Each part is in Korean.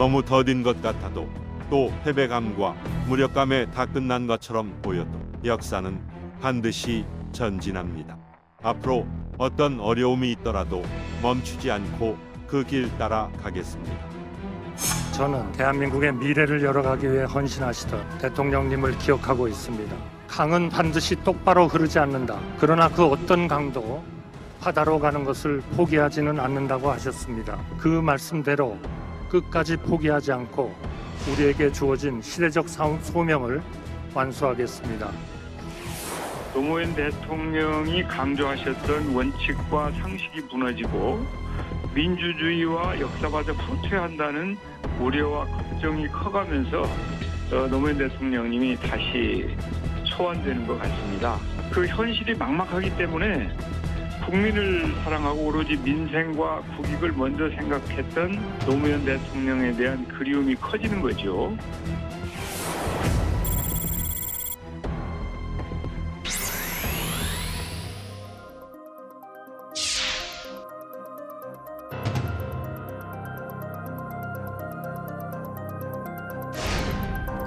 너무 더딘 것 같아도 또 패배감과 무력감에 다 끝난 것처럼 보여도 역사는 반드시 전진합니다. 앞으로 어떤 어려움이 있더라도 멈추지 않고 그 길 따라 가겠습니다. 저는 대한민국의 미래를 열어가기 위해 헌신하시던 대통령님을 기억하고 있습니다. 강은 반드시 똑바로 흐르지 않는다. 그러나 그 어떤 강도 바다로 가는 것을 포기하지는 않는다고 하셨습니다. 그 말씀대로 끝까지 포기하지 않고 우리에게 주어진 시대적 소명을 완수하겠습니다. 노무현 대통령이 강조하셨던 원칙과 상식이 무너지고 민주주의와 역사마저 후퇴한다는 우려와 걱정이 커가면서 노무현 대통령님이 다시 소환되는 것 같습니다. 그 현실이 막막하기 때문에 국민을 사랑하고 오로지 민생과 국익을 먼저 생각했던 노무현 대통령에 대한 그리움이 커지는 거죠.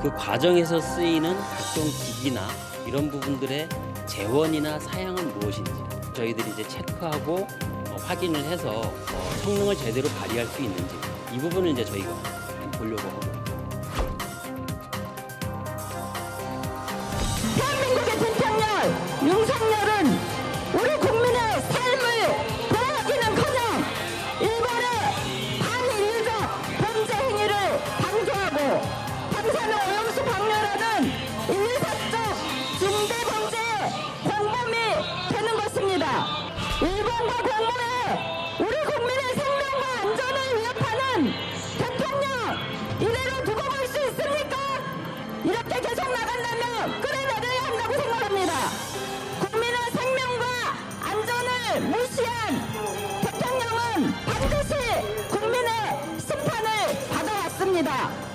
그 과정에서 쓰이는 각종 기기나 이런 부분들의 재원이나 사양은 무엇인지 저희들이 이제 체크하고 확인을 해서 성능을 제대로 발휘할 수 있는지 이 부분을 이제 저희가 보려고 하고. 대한민국의 대통령 윤석열은 우리 국민의 삶을 보호하기는커녕 일본의 반인류적 범죄 행위를 방조하고 방사능 오염수 방류라는 인류사적 중대 범죄의 공범이 되는 것입니다. 일본과 공모해 우리 국민의 생명과 안전을 위협하는 대통령 이대로 두고 볼 수 있습니까? 이렇게 계속 나간다면 끌어내려야 한다고 생각합니다. 국민의 생명과 안전을 무시한 대통령은 반드시 국민의 심판을 받아왔습니다.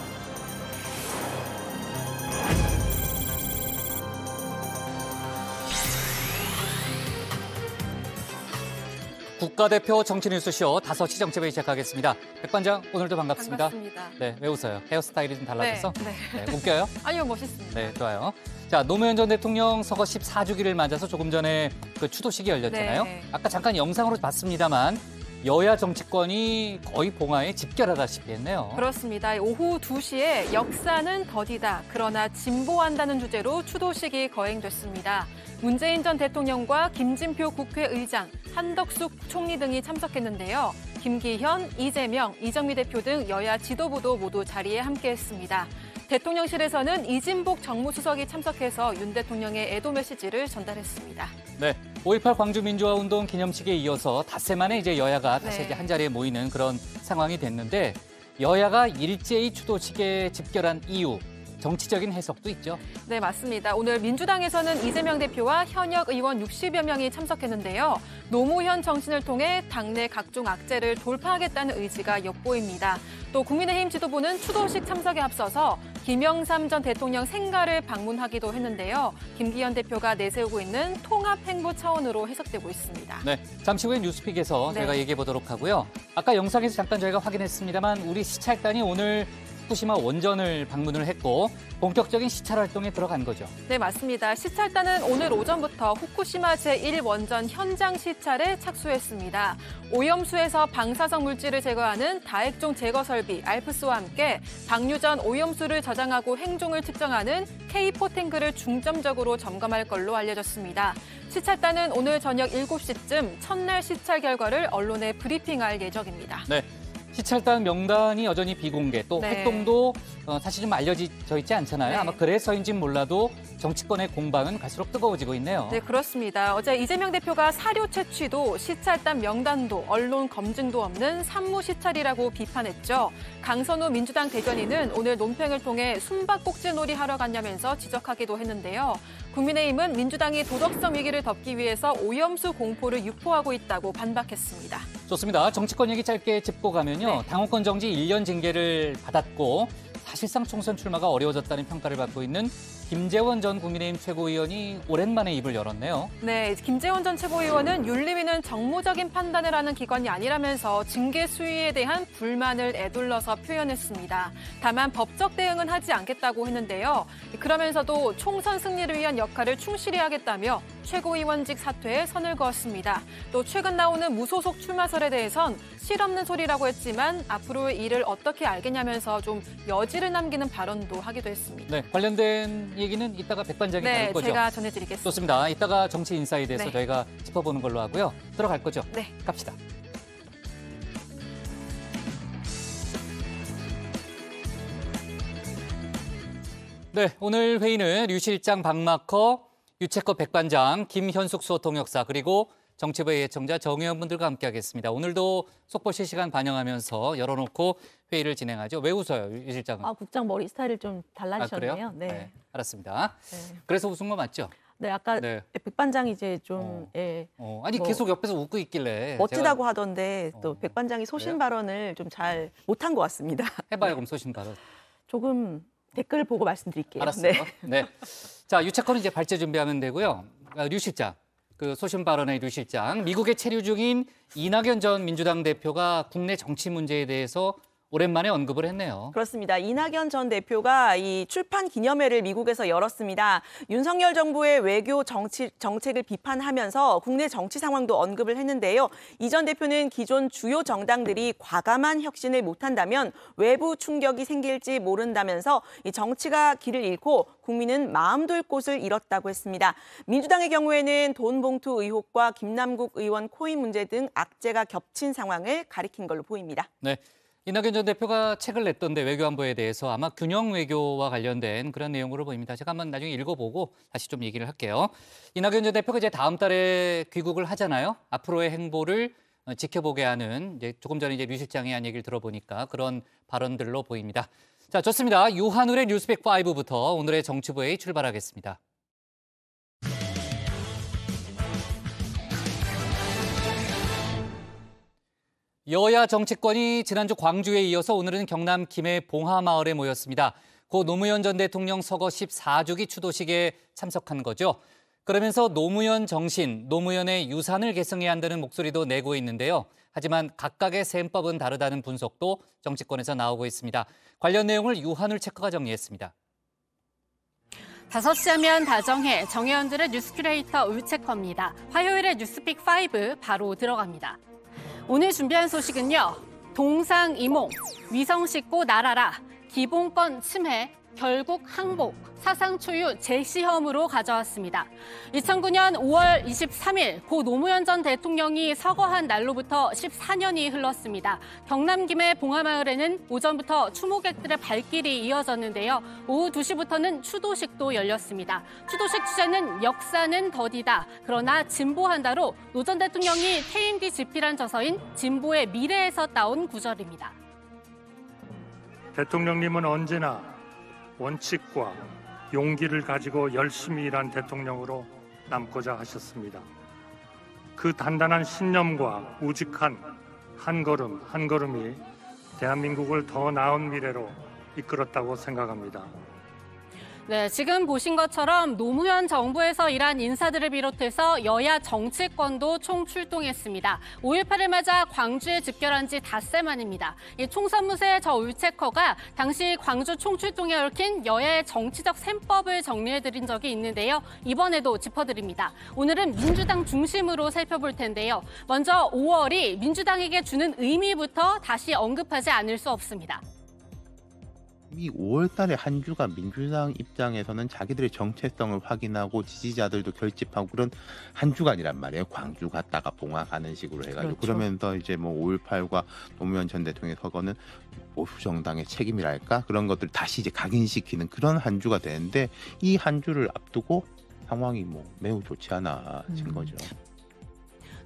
국가대표 정치뉴스쇼 5시 정치부에 시작하겠습니다. 백반장, 오늘도 반갑습니다. 반갑습니다. 네, 왜 웃어요? 헤어스타일이 좀 달라져서? 네. 네, 웃겨요? 아니요, 멋있습니다. 네, 좋아요. 자, 노무현 전 대통령 선거 14주기를 맞아서 조금 전에 그 추도식이 열렸잖아요. 네. 아까 잠깐 영상으로 봤습니다만 여야 정치권이 거의 봉화에 집결하다시피 했네요. 그렇습니다. 오후 2시에 역사는 더디다. 그러나 진보한다는 주제로 추도식이 거행됐습니다. 문재인 전 대통령과 김진표 국회의장, 한덕수 총리 등이 참석했는데요. 김기현, 이재명, 이정미 대표 등 여야 지도부도 모두 자리에 함께했습니다. 대통령실에서는 이진복 정무수석이 참석해서 윤 대통령의 애도 메시지를 전달했습니다. 네, 5.18 광주민주화운동 기념식에 이어서 닷새 만에 이제 여야가 다시 이제 한 자리에 모이는 그런 상황이 됐는데 여야가 일제히 추도식에 집결한 이유, 정치적인 해석도 있죠. 네, 맞습니다. 오늘 민주당에서는 이재명 대표와 현역 의원 60여 명이 참석했는데요. 노무현 정신을 통해 당내 각종 악재를 돌파하겠다는 의지가 엿보입니다. 또 국민의힘 지도부는 추도식 참석에 앞서서 김영삼 전 대통령 생가를 방문하기도 했는데요. 김기현 대표가 내세우고 있는 통합행보 차원으로 해석되고 있습니다. 네, 잠시 후에 뉴스픽에서 저희가 얘기해 보도록 하고요. 아까 영상에서 잠깐 저희가 확인했습니다만 우리 시찰단이 오늘 후쿠시마 원전을 방문을 했고 본격적인 시찰 활동에 들어간 거죠. 네, 맞습니다. 시찰단은 오늘 오전부터 후쿠시마 제1원전 현장 시찰에 착수했습니다. 오염수에서 방사성 물질을 제거하는 다액종 제거 설비 알프스와 함께 방류 전 오염수를 저장하고 행종을 측정하는 K4 탱크를 중점적으로 점검할 걸로 알려졌습니다. 시찰단은 오늘 저녁 7시쯤 첫날 시찰 결과를 언론에 브리핑할 예정입니다. 네. 시찰단 명단이 여전히 비공개, 또 활동도 사실 좀 알려져 있지 않잖아요. 아마 그래서인지는 몰라도 정치권의 공방은 갈수록 뜨거워지고 있네요. 네, 그렇습니다. 어제 이재명 대표가 사료 채취도 시찰단 명단도 언론 검증도 없는 산무 시찰이라고 비판했죠. 강선우 민주당 대변인은 오늘 논평을 통해 숨바꼭질놀이 하러 갔냐면서 지적하기도 했는데요. 국민의힘은 민주당이 도덕성 위기를 덮기 위해서 오염수 공포를 유포하고 있다고 반박했습니다. 좋습니다. 정치권 얘기 짧게 짚고 가면요. 당원권 정지 1년 징계를 받았고 사실상 총선 출마가 어려워졌다는 평가를 받고 있는 김재원 전 국민의힘 최고위원이 오랜만에 입을 열었네요. 네, 김재원 전 최고위원은 윤리위는 정무적인 판단을 하는 기관이 아니라면서 징계 수위에 대한 불만을 에둘러서 표현했습니다. 다만 법적 대응은 하지 않겠다고 했는데요. 그러면서도 총선 승리를 위한 역할을 충실히 하겠다며 최고위원직 사퇴에 선을 그었습니다. 또 최근 나오는 무소속 출마설에 대해선 실없는 소리라고 했지만 앞으로의 일을 어떻게 알겠냐면서 좀 여지를 남기는 발언도 하기도 했습니다. 네, 관련된 얘기는 이따가 백반장이 다룰 거죠? 네, 제가 전해드리겠습니다. 좋습니다. 이따가 정치 인사이드에 대해서 네. 저희가 짚어보는 걸로 하고요. 들어갈 거죠? 네. 갑시다. 네, 오늘 회의는 류 실장 박마커, 유채커 백반장, 김현숙 수호통역사 그리고 정치부의 예청자 정의원분들과 함께하겠습니다. 오늘도 속보 실시간 반영하면서 열어놓고 회의를 진행하죠. 왜 웃어요, 유 실장은? 국장 머리 스타일을 좀 그래요? 달라지셨네요. 네, 알았습니다. 네. 그래서 웃은 거 맞죠? 네, 아까 네. 백반장이 이제 좀 아니 뭐 계속 옆에서 웃고 있길래 멋지다고 하던데 또 어, 백반장이 소신 그래요? 발언을 좀 잘 못한 것 같습니다. 해봐요, 그럼 소신 발언. 조금 댓글 보고 말씀드릴게요. 알았어요. 네. 네. 자, 유채커는 이제 발제 준비하면 되고요. 류 실장, 그 소신 발언의 류 실장, 미국에 체류 중인 이낙연 전 민주당 대표가 국내 정치 문제에 대해서 오랜만에 언급을 했네요. 그렇습니다. 이낙연 전 대표가 이 출판 기념회를 미국에서 열었습니다. 윤석열 정부의 외교 정책을 비판하면서 국내 정치 상황도 언급을 했는데요. 이 전 대표는 기존 주요 정당들이 과감한 혁신을 못한다면 외부 충격이 생길지 모른다면서 이 정치가 길을 잃고 국민은 마음둘 곳을 잃었다고 했습니다. 민주당의 경우에는 돈 봉투 의혹과 김남국 의원 코인 문제 등 악재가 겹친 상황을 가리킨 걸로 보입니다. 네. 이낙연 전 대표가 책을 냈던데 외교안보에 대해서 아마 균형 외교와 관련된 그런 내용으로 보입니다. 제가 한번 나중에 읽어보고 다시 좀 얘기를 할게요. 이낙연 전 대표가 이제 다음 달에 귀국을 하잖아요. 앞으로의 행보를 지켜보게 하는 이제 조금 전에 이제 류 실장이 한 얘기를 들어보니까 그런 발언들로 보입니다. 자, 좋습니다. 유한울의 뉴스백 5부터 오늘의 정치부회의 출발하겠습니다. 여야 정치권이 지난주 광주에 이어서 오늘은 경남 김해 봉하마을에 모였습니다. 고 노무현 전 대통령 서거 14주기 추도식에 참석한 거죠. 그러면서 노무현 정신, 노무현의 유산을 계승해야 한다는 목소리도 내고 있는데요. 하지만 각각의 셈법은 다르다는 분석도 정치권에서 나오고 있습니다. 관련 내용을 유한울 체크가 정리했습니다. 5시 하면 다정해 정의원들의 뉴스 큐레이터 울체커입니다. 화요일의 뉴스픽 5 바로 들어갑니다. 오늘 준비한 소식은요. 동상이몽, 위성 싣고 날아라, 기본권 침해, 결국 항복, 사상 초유 재시험으로 가져왔습니다. 2009년 5월 23일 고 노무현 전 대통령이 서거한 날로부터 14년이 흘렀습니다. 경남 김해 봉하마을에는 오전부터 추모객들의 발길이 이어졌는데요. 오후 2시부터는 추도식도 열렸습니다. 추도식 주제는 역사는 더디다. 그러나 진보한다로 노 전 대통령이 퇴임 뒤 집필한 저서인 진보의 미래에서 따온 구절입니다. 대통령님은 언제나 원칙과 용기를 가지고 열심히 일한 대통령으로 남고자 하셨습니다. 그 단단한 신념과 우직한 한 걸음 한 걸음이 대한민국을 더 나은 미래로 이끌었다고 생각합니다. 네, 지금 보신 것처럼 노무현 정부에서 일한 인사들을 비롯해서 여야 정치권도 총출동했습니다. 5.18을 맞아 광주에 집결한 지 닷새 만입니다. 이 총선무새 저 울체커가 당시 광주 총출동에 얽힌 여야의 정치적 셈법을 정리해드린 적이 있는데요. 이번에도 짚어드립니다. 오늘은 민주당 중심으로 살펴볼 텐데요. 먼저 5월이 민주당에게 주는 의미부터 다시 언급하지 않을 수 없습니다. 이 5월 달에 한 주가 민주당 입장에서는 자기들의 정체성을 확인하고 지지자들도 결집하고 그런 한 주가 아니란 말이에요. 광주 갔다가 봉화 가는 식으로 해가지고. 그렇죠. 그러면서 이제 뭐 5.18과 노무현 전 대통령의 서거는 보수 정당의 책임이랄까? 그런 것들 다시 이제 각인시키는 그런 한 주가 되는데 이 한 주를 앞두고 상황이 뭐 매우 좋지 않아진 거죠.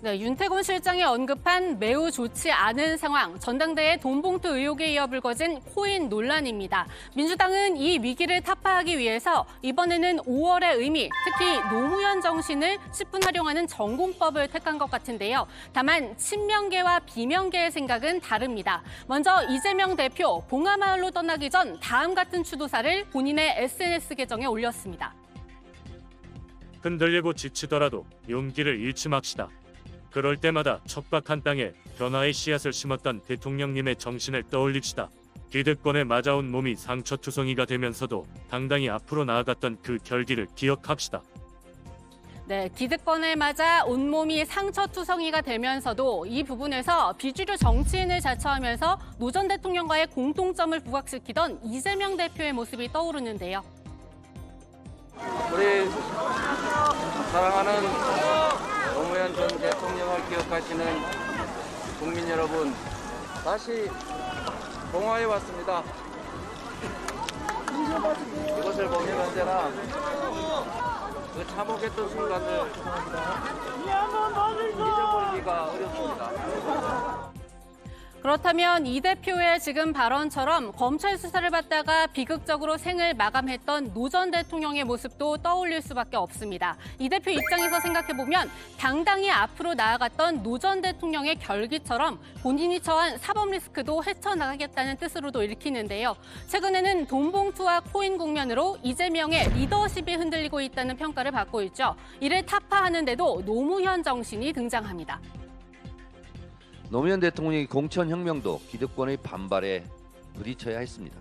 네, 윤태곤 실장이 언급한 매우 좋지 않은 상황, 전당대회 돈봉투 의혹에 이어 불거진 코인 논란입니다. 민주당은 이 위기를 타파하기 위해서 이번에는 5월의 의미, 특히 노무현 정신을 10분 활용하는 전공법을 택한 것 같은데요. 다만 친명계와 비명계의 생각은 다릅니다. 먼저 이재명 대표, 봉하마을로 떠나기 전 다음 같은 추도사를 본인의 SNS 계정에 올렸습니다. 흔들리고 지치더라도 용기를 잃지 맙시다. 그럴 때마다 척박한 땅에 변화의 씨앗을 심었던 대통령님의 정신을 떠올립시다. 기득권에 맞아온 몸이 상처투성이가 되면서도 당당히 앞으로 나아갔던 그 결기를 기억합시다. 네, 기득권에 맞아 온몸이 상처투성이가 되면서도 이 부분에서 비주류 정치인을 자처하면서 노 전 대통령과의 공통점을 부각시키던 이재명 대표의 모습이 떠오르는데요. 우리 사랑하는 노무현 전 대통령을 기억하시는 국민 여러분, 다시 봉화에 왔습니다. 이것을 보면 언제나 그 참혹했던 순간을 잊어버리기가 어렵습니다. 그렇다면 이 대표의 지금 발언처럼 검찰 수사를 받다가 비극적으로 생을 마감했던 노 전 대통령의 모습도 떠올릴 수밖에 없습니다. 이 대표 입장에서 생각해보면 당당히 앞으로 나아갔던 노 전 대통령의 결기처럼 본인이 처한 사법 리스크도 헤쳐나가겠다는 뜻으로도 읽히는데요. 최근에는 돈봉투와 코인 국면으로 이재명의 리더십이 흔들리고 있다는 평가를 받고 있죠. 이를 타파하는데도 노무현 정신이 등장합니다. 노무현 대통령의 공천혁명도 기득권의 반발에 부딪혀야 했습니다.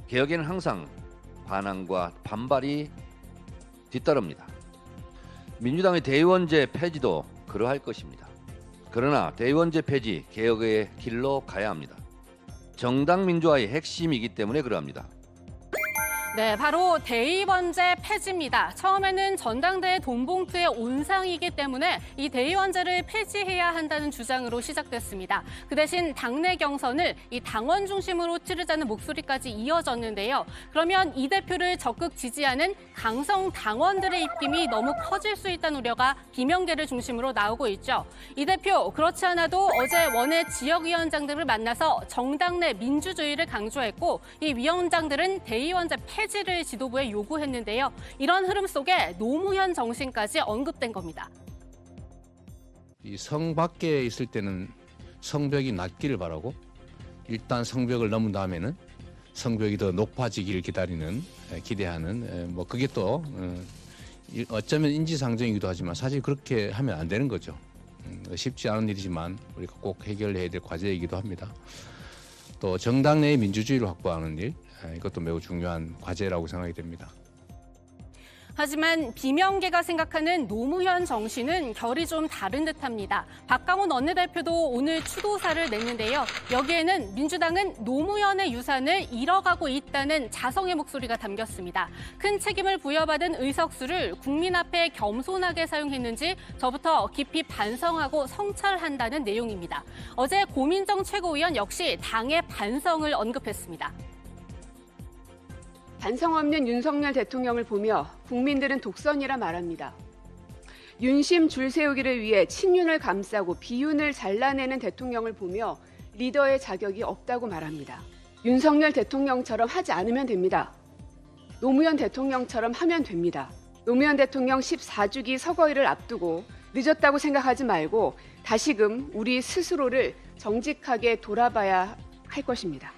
개혁에는 항상 반항과 반발이 뒤따릅니다. 민주당의 대의원제 폐지도 그러할 것입니다. 그러나 대의원제 폐지, 개혁의 길로 가야 합니다. 정당 민주화의 핵심이기 때문에 그러합니다. 네, 바로 대의원제 폐지입니다. 처음에는 전당대회 돈봉투의 온상이기 때문에 이 대의원제를 폐지해야 한다는 주장으로 시작됐습니다. 그 대신 당내 경선을 이 당원 중심으로 치르자는 목소리까지 이어졌는데요. 그러면 이 대표를 적극 지지하는 강성 당원들의 입김이 너무 커질 수 있다는 우려가 비명계를 중심으로 나오고 있죠. 이 대표, 그렇지 않아도 어제 원외 지역위원장들을 만나서 정당 내 민주주의를 강조했고 이 위원장들은 대의원제 폐지를 지도부에 요구했는데요. 이런 흐름 속에 노무현 정신까지 언급된 겁니다. 이 성 밖에 있을 때는 성벽이 낮기를 바라고 일단 성벽을 넘은 다음에는 성벽이 더 높아지기를 기대하는 뭐 그게 또 어쩌면 인지상정이기도 하지만 사실 그렇게 하면 안 되는 거죠. 쉽지 않은 일이지만 우리가 꼭 해결해야 될 과제이기도 합니다. 또 정당 내의 민주주의를 확보하는 일, 이것도 매우 중요한 과제라고 생각이 됩니다. 하지만 비명계가 생각하는 노무현 정신은 결이 좀 다른 듯합니다. 박강원 원내대표도 오늘 추도사를 냈는데요. 여기에는 민주당은 노무현의 유산을 잃어가고 있다는 자성의 목소리가 담겼습니다. 큰 책임을 부여받은 의석수를 국민 앞에 겸손하게 사용했는지 저부터 깊이 반성하고 성찰한다는 내용입니다. 어제 고민정 최고위원 역시 당의 반성을 언급했습니다. 반성 없는 윤석열 대통령을 보며 국민들은 독선이라 말합니다. 윤심 줄 세우기를 위해 친윤을 감싸고 비윤을 잘라내는 대통령을 보며 리더의 자격이 없다고 말합니다. 윤석열 대통령처럼 하지 않으면 됩니다. 노무현 대통령처럼 하면 됩니다. 노무현 대통령 14주기 서거일을 앞두고 늦었다고 생각하지 말고 다시금 우리 스스로를 정직하게 돌아봐야 할 것입니다.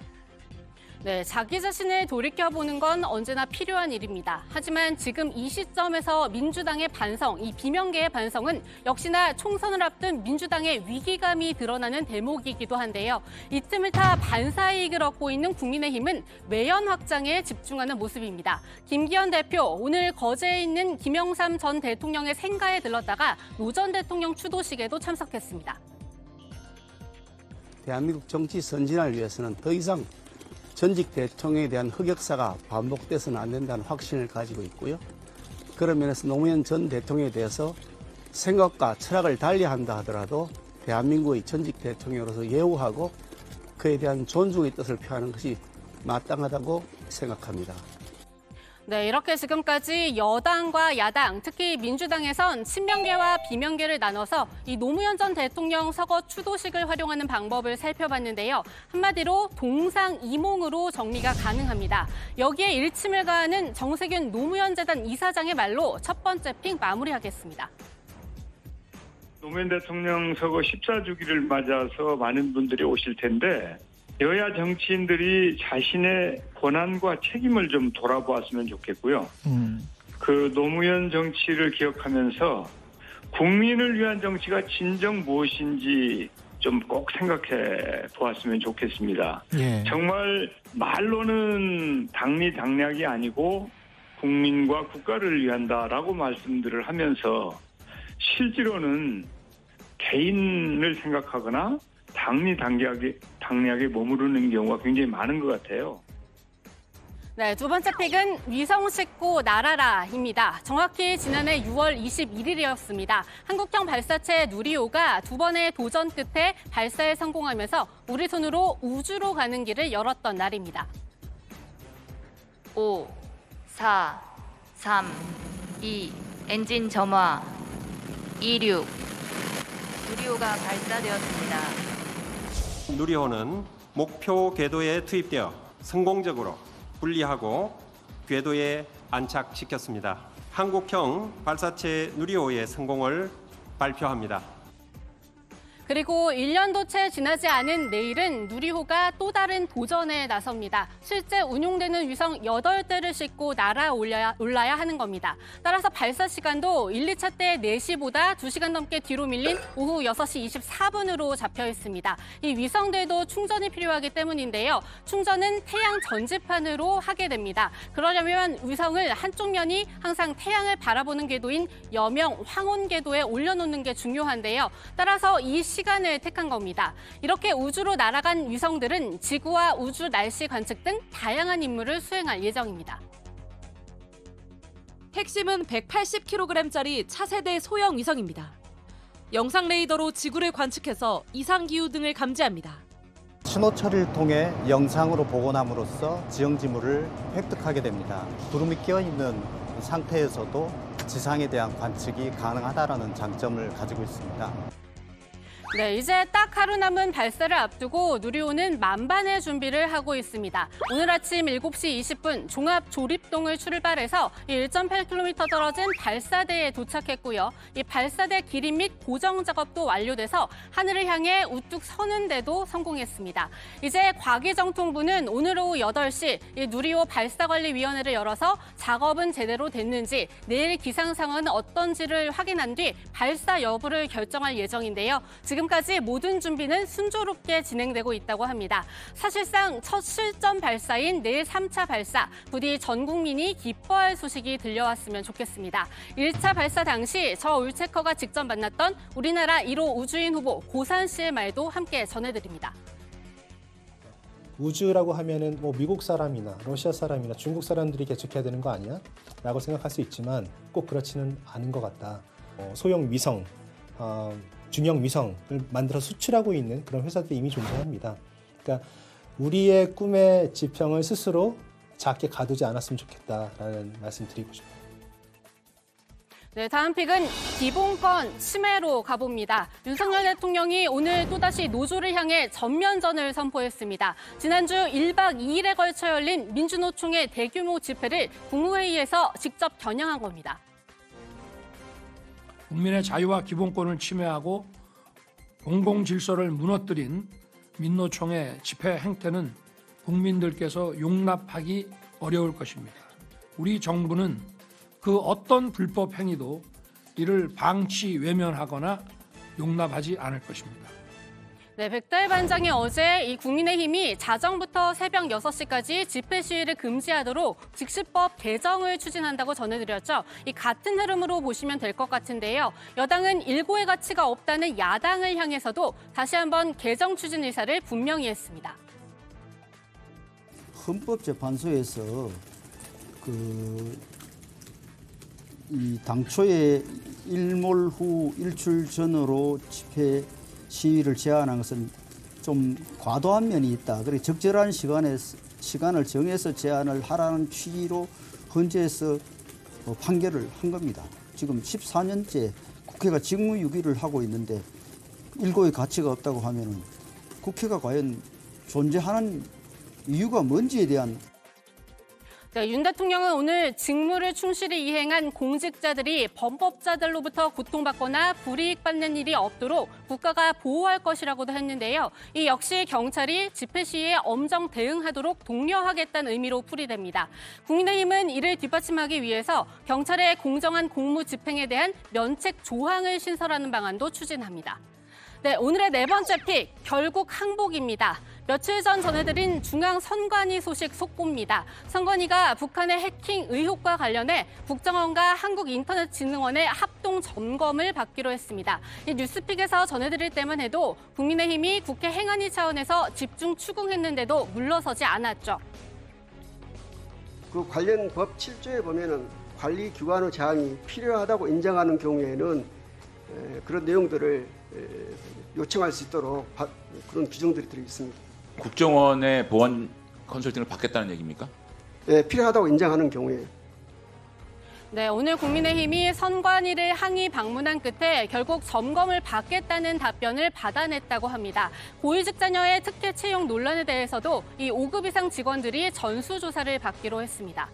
네, 자기 자신을 돌이켜보는 건 언제나 필요한 일입니다. 하지만 지금 이 시점에서 민주당의 반성, 이 비명계의 반성은 역시나 총선을 앞둔 민주당의 위기감이 드러나는 대목이기도 한데요. 이 틈을 타 반사이익을 얻고 있는 국민의힘은 외연 확장에 집중하는 모습입니다. 김기현 대표, 오늘 거제에 있는 김영삼 전 대통령의 생가에 들렀다가 노 전 대통령 추도식에도 참석했습니다. 대한민국 정치 선진화를 위해서는 더 이상 전직 대통령에 대한 흑역사가 반복돼서는 안 된다는 확신을 가지고 있고요. 그런 면에서 노무현 전 대통령에 대해서 생각과 철학을 달리한다 하더라도 대한민국의 전직 대통령으로서 예우하고 그에 대한 존중의 뜻을 표하는 것이 마땅하다고 생각합니다. 네, 이렇게 지금까지 여당과 야당, 특히 민주당에선 친명계와 비명계를 나눠서 이 노무현 전 대통령 서거 추도식을 활용하는 방법을 살펴봤는데요. 한마디로 동상이몽으로 정리가 가능합니다. 여기에 일침을 가하는 정세균 노무현 재단 이사장의 말로 첫 번째 픽 마무리하겠습니다. 노무현 대통령 서거 14주기를 맞아서 많은 분들이 오실 텐데 여야 정치인들이 자신의 권한과 책임을 좀 돌아보았으면 좋겠고요. 그 노무현 정치를 기억하면서 국민을 위한 정치가 진정 무엇인지 좀 꼭 생각해 보았으면 좋겠습니다. 예. 정말 말로는 당리당략이 아니고 국민과 국가를 위한다라고 말씀들을 하면서 실제로는 개인을 생각하거나 당략에 머무르는 경우가 굉장히 많은 것 같아요. 네, 두 번째 픽은 위성 싣고 날아라입니다. 정확히 지난해 6월 21일이었습니다. 한국형 발사체 누리호가 두 번의 도전 끝에 발사에 성공하면서 우리 손으로 우주로 가는 길을 열었던 날입니다. 5, 4, 3, 2, 엔진 점화, 26. 누리호가 발사되었습니다. 누리호는 목표 궤도에 투입되어 성공적으로 분리하고 궤도에 안착시켰습니다. 한국형 발사체 누리호의 성공을 발표합니다. 그리고 1년도 채 지나지 않은 내일은 누리호가 또 다른 도전에 나섭니다. 실제 운용되는 위성 8대를 싣고 올라야 하는 겁니다. 따라서 발사 시간도 1, 2차 때 4시보다 2시간 넘게 뒤로 밀린 오후 6시 24분으로 잡혀 있습니다. 이 위성들도 충전이 필요하기 때문인데요. 충전은 태양 전지판으로 하게 됩니다. 그러려면 위성을 한쪽 면이 항상 태양을 바라보는 궤도인 여명 황혼 궤도에 올려놓는 게 중요한데요. 따라서 이 시간을 택한 겁니다. 이렇게 우주로 날아간 위성들은 지구와 우주 날씨 관측 등 다양한 임무를 수행할 예정입니다. 핵심은 180kg짜리 차세대 소형 위성입니다. 영상 레이더로 지구를 관측해서 이상기후 등을 감지합니다. 신호 처리를 통해 영상으로 복원함으로써 지형지물을 획득하게 됩니다. 구름이 끼어있는 상태에서도 지상에 대한 관측이 가능하다는 장점을 가지고 있습니다. 네, 이제 딱 하루 남은 발사를 앞두고 누리호는 만반의 준비를 하고 있습니다. 오늘 아침 7시 20분 종합조립동을 출발해서 1.8km 떨어진 발사대에 도착했고요. 이 발사대 기립 및 고정 작업도 완료돼서 하늘을 향해 우뚝 서는 데도 성공했습니다. 이제 과기정통부는 오늘 오후 8시 이 누리호 발사관리위원회를 열어서 작업은 제대로 됐는지 내일 기상 상황은 어떤지를 확인한 뒤 발사 여부를 결정할 예정인데요. 지금까지 모든 준비는 순조롭게 진행되고 있다고 합니다. 사실상 첫 실전 발사인 내일 3차 발사, 부디 전 국민이 기뻐할 소식이 들려왔으면 좋겠습니다. 1차 발사 당시 저 울체커가 직접 만났던 우리나라 1호 우주인 후보 고산 씨의 말도 함께 전해드립니다. 우주라고 하면은 뭐 미국 사람이나 러시아 사람이나 중국 사람들이 개척해야 되는 거 아니야? 라고 생각할 수 있지만 꼭 그렇지는 않은 것 같다. 소형 위성, 중형 위성을 만들어 수출하고 있는 그런 회사들이 이미 존재합니다. 그러니까 우리의 꿈의 지평을 스스로 작게 가두지 않았으면 좋겠다라는 말씀 드리고 싶습니다. 네, 다음 픽은 기본권 침해로 가봅니다. 윤석열 대통령이 오늘 또다시 노조를 향해 전면전을 선포했습니다. 지난주 1박 2일에 걸쳐 열린 민주노총의 대규모 집회를 국무회의에서 직접 겨냥한 겁니다. 국민의 자유와 기본권을 침해하고 공공질서를 무너뜨린 민노총의 집회 행태는 국민들께서 용납하기 어려울 것입니다. 우리 정부는 그 어떤 불법 행위도 이를 방치 외면하거나 용납하지 않을 것입니다. 네, 백달 반장이 어제 이 국민의힘이 자정부터 새벽 6시까지 집회 시위를 금지하도록 직시법 개정을 추진한다고 전해드렸죠. 이 같은 흐름으로 보시면 될 것 같은데요. 여당은 일고의 가치가 없다는 야당을 향해서도 다시 한번 개정 추진 의사를 분명히 했습니다. 헌법재판소에서 이 당초에 일몰 후 일출 전으로 집회 시위를 제한한 것은 좀 과도한 면이 있다. 그리고 적절한 시간을 정해서 제한을 하라는 취지로 헌재에서 판결을 한 겁니다. 지금 14년째 국회가 직무유기를 하고 있는데 일고의 가치가 없다고 하면은 국회가 과연 존재하는 이유가 뭔지에 대한 네, 윤 대통령은 오늘 직무를 충실히 이행한 공직자들이 범법자들로부터 고통받거나 불이익받는 일이 없도록 국가가 보호할 것이라고도 했는데요. 이 역시 경찰이 집회 시위에 엄정 대응하도록 독려하겠다는 의미로 풀이됩니다. 국민의힘은 이를 뒷받침하기 위해서 경찰의 공정한 공무 집행에 대한 면책 조항을 신설하는 방안도 추진합니다. 네, 오늘의 네 번째 픽, 결국 항복입니다. 며칠 전 전해드린 중앙선관위 소식 속보입니다. 선관위가 북한의 해킹 의혹과 관련해 국정원과 한국인터넷진흥원의 합동 점검을 받기로 했습니다. 이 뉴스픽에서 전해드릴 때만 해도 국민의힘이 국회 행안위 차원에서 집중 추궁했는데도 물러서지 않았죠. 그 관련 법 7조에 보면은 관리기관의 제한이 필요하다고 인정하는 경우에는 그런 내용들을 요청할 수 있도록 그런 규정들이 들어 있습니다. 국정원의 보안 컨설팅을 받겠다는 얘기입니까? 네, 필요하다고 인정하는 경우에. 네, 오늘 국민의힘이 선관위를 항의 방문한 끝에 결국 점검을 받겠다는 답변을 받아냈다고 합니다. 고위직자녀의 특혜 채용 논란에 대해서도 이 5급 이상 직원들이 전수조사를 받기로 했습니다.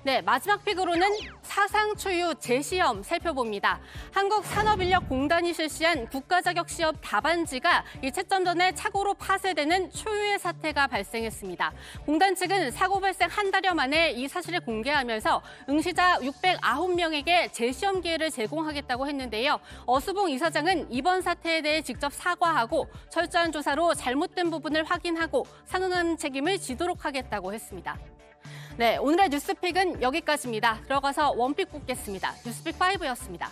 네, 마지막 픽으로는 사상 초유 재시험 살펴봅니다. 한국산업인력공단이 실시한 국가자격시험 답안지가 이 채점 전에 착오로 파쇄되는 초유의 사태가 발생했습니다. 공단 측은 사고 발생 한 달여 만에 이 사실을 공개하면서 응시자 609명에게 재시험 기회를 제공하겠다고 했는데요. 어수봉 이사장은 이번 사태에 대해 직접 사과하고 철저한 조사로 잘못된 부분을 확인하고 상응한 책임을 지도록 하겠다고 했습니다. 네, 오늘의 뉴스픽은 여기까지입니다. 들어가서 원픽 뽑겠습니다. 뉴스픽 5였습니다.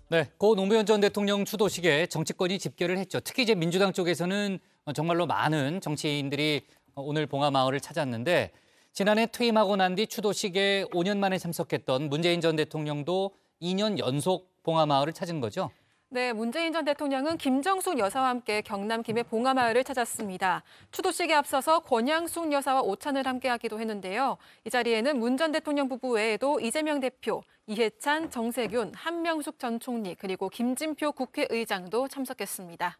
네, 고 노무현 전 대통령 추도식에 정치권이 집결을 했죠. 특히 이제 민주당 쪽에서는 정말로 많은 정치인들이 오늘 봉하마을을 찾았는데 지난해 퇴임하고 난 뒤 추도식에 5년 만에 참석했던 문재인 전 대통령도 2년 연속 봉하마을을 찾은 거죠. 네, 문재인 전 대통령은 김정숙 여사와 함께 경남 김해 봉하마을을 찾았습니다. 추도식에 앞서서 권양숙 여사와 오찬을 함께하기도 했는데요. 이 자리에는 문 전 대통령 부부 외에도 이재명 대표, 이해찬, 정세균, 한명숙 전 총리 그리고 김진표 국회의장도 참석했습니다.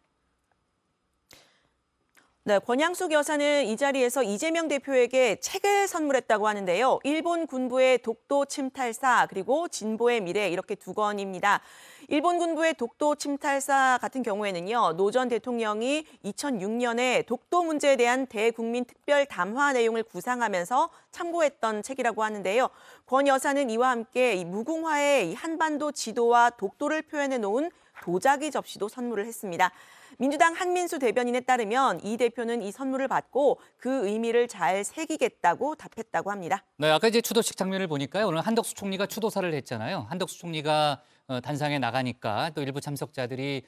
네, 권양숙 여사는 이 자리에서 이재명 대표에게 책을 선물했다고 하는데요. 일본 군부의 독도 침탈사 그리고 진보의 미래 이렇게 두 권입니다. 일본 군부의 독도 침탈사 같은 경우에는요. 노 전 대통령이 2006년에 독도 문제에 대한 대국민 특별 담화 내용을 구상하면서 참고했던 책이라고 하는데요. 권 여사는 이와 함께 이 무궁화의 한반도 지도와 독도를 표현해 놓은 도자기 접시도 선물을 했습니다. 민주당 한민수 대변인에 따르면 이 대표는 이 선물을 받고 그 의미를 잘 새기겠다고 답했다고 합니다. 네, 아까 이제 추도식 장면을 보니까요. 오늘 한덕수 총리가 추도사를 했잖아요. 한덕수 총리가 단상에 나가니까 또 일부 참석자들이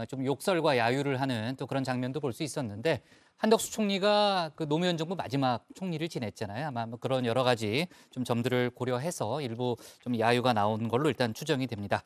좀 욕설과 야유를 하는 또 그런 장면도 볼 수 있었는데 한덕수 총리가 그 노무현 정부 마지막 총리를 지냈잖아요. 아마 뭐 그런 여러 가지 좀 점들을 고려해서 일부 좀 야유가 나온 걸로 일단 추정이 됩니다.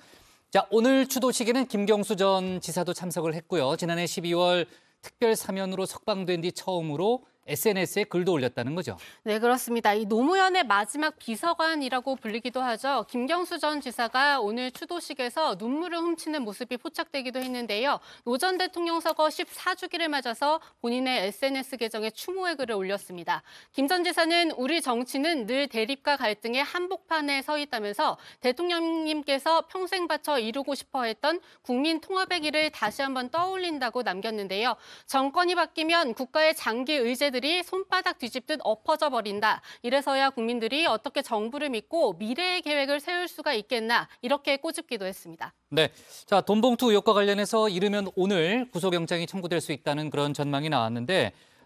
자, 오늘 추도식에는 김경수 전 지사도 참석을 했고요. 지난해 12월 특별 사면으로 석방된 뒤 처음으로 SNS에 글도 올렸다는 거죠. 네, 그렇습니다. 이 노무현의 마지막 비서관이라고 불리기도 하죠. 김경수 전 지사가 오늘 추도식에서 눈물을 훔치는 모습이 포착되기도 했는데요. 노 전 대통령 서거 14주기를 맞아서 본인의 SNS 계정에 추모의 글을 올렸습니다. 김 전 지사는 우리 정치는 늘 대립과 갈등의 한복판에 서 있다면서 대통령님께서 평생 바쳐 이루고 싶어 했던 국민 통합의 길을 다시 한번 떠올린다고 남겼는데요. 정권이 바뀌면 국가의 장기 의제들이 손바닥 뒤집듯 엎어져 버린다. 이래서야 국민들이 어떻게 정부를 믿고 미래의 계획을 세울 수가 있겠나 이렇게 꼬집기도 했습니다. 네, 자 돈봉투 의혹과 관련해서 이르면 오늘 구속영장이 청구될 수 있다는 그런 전망이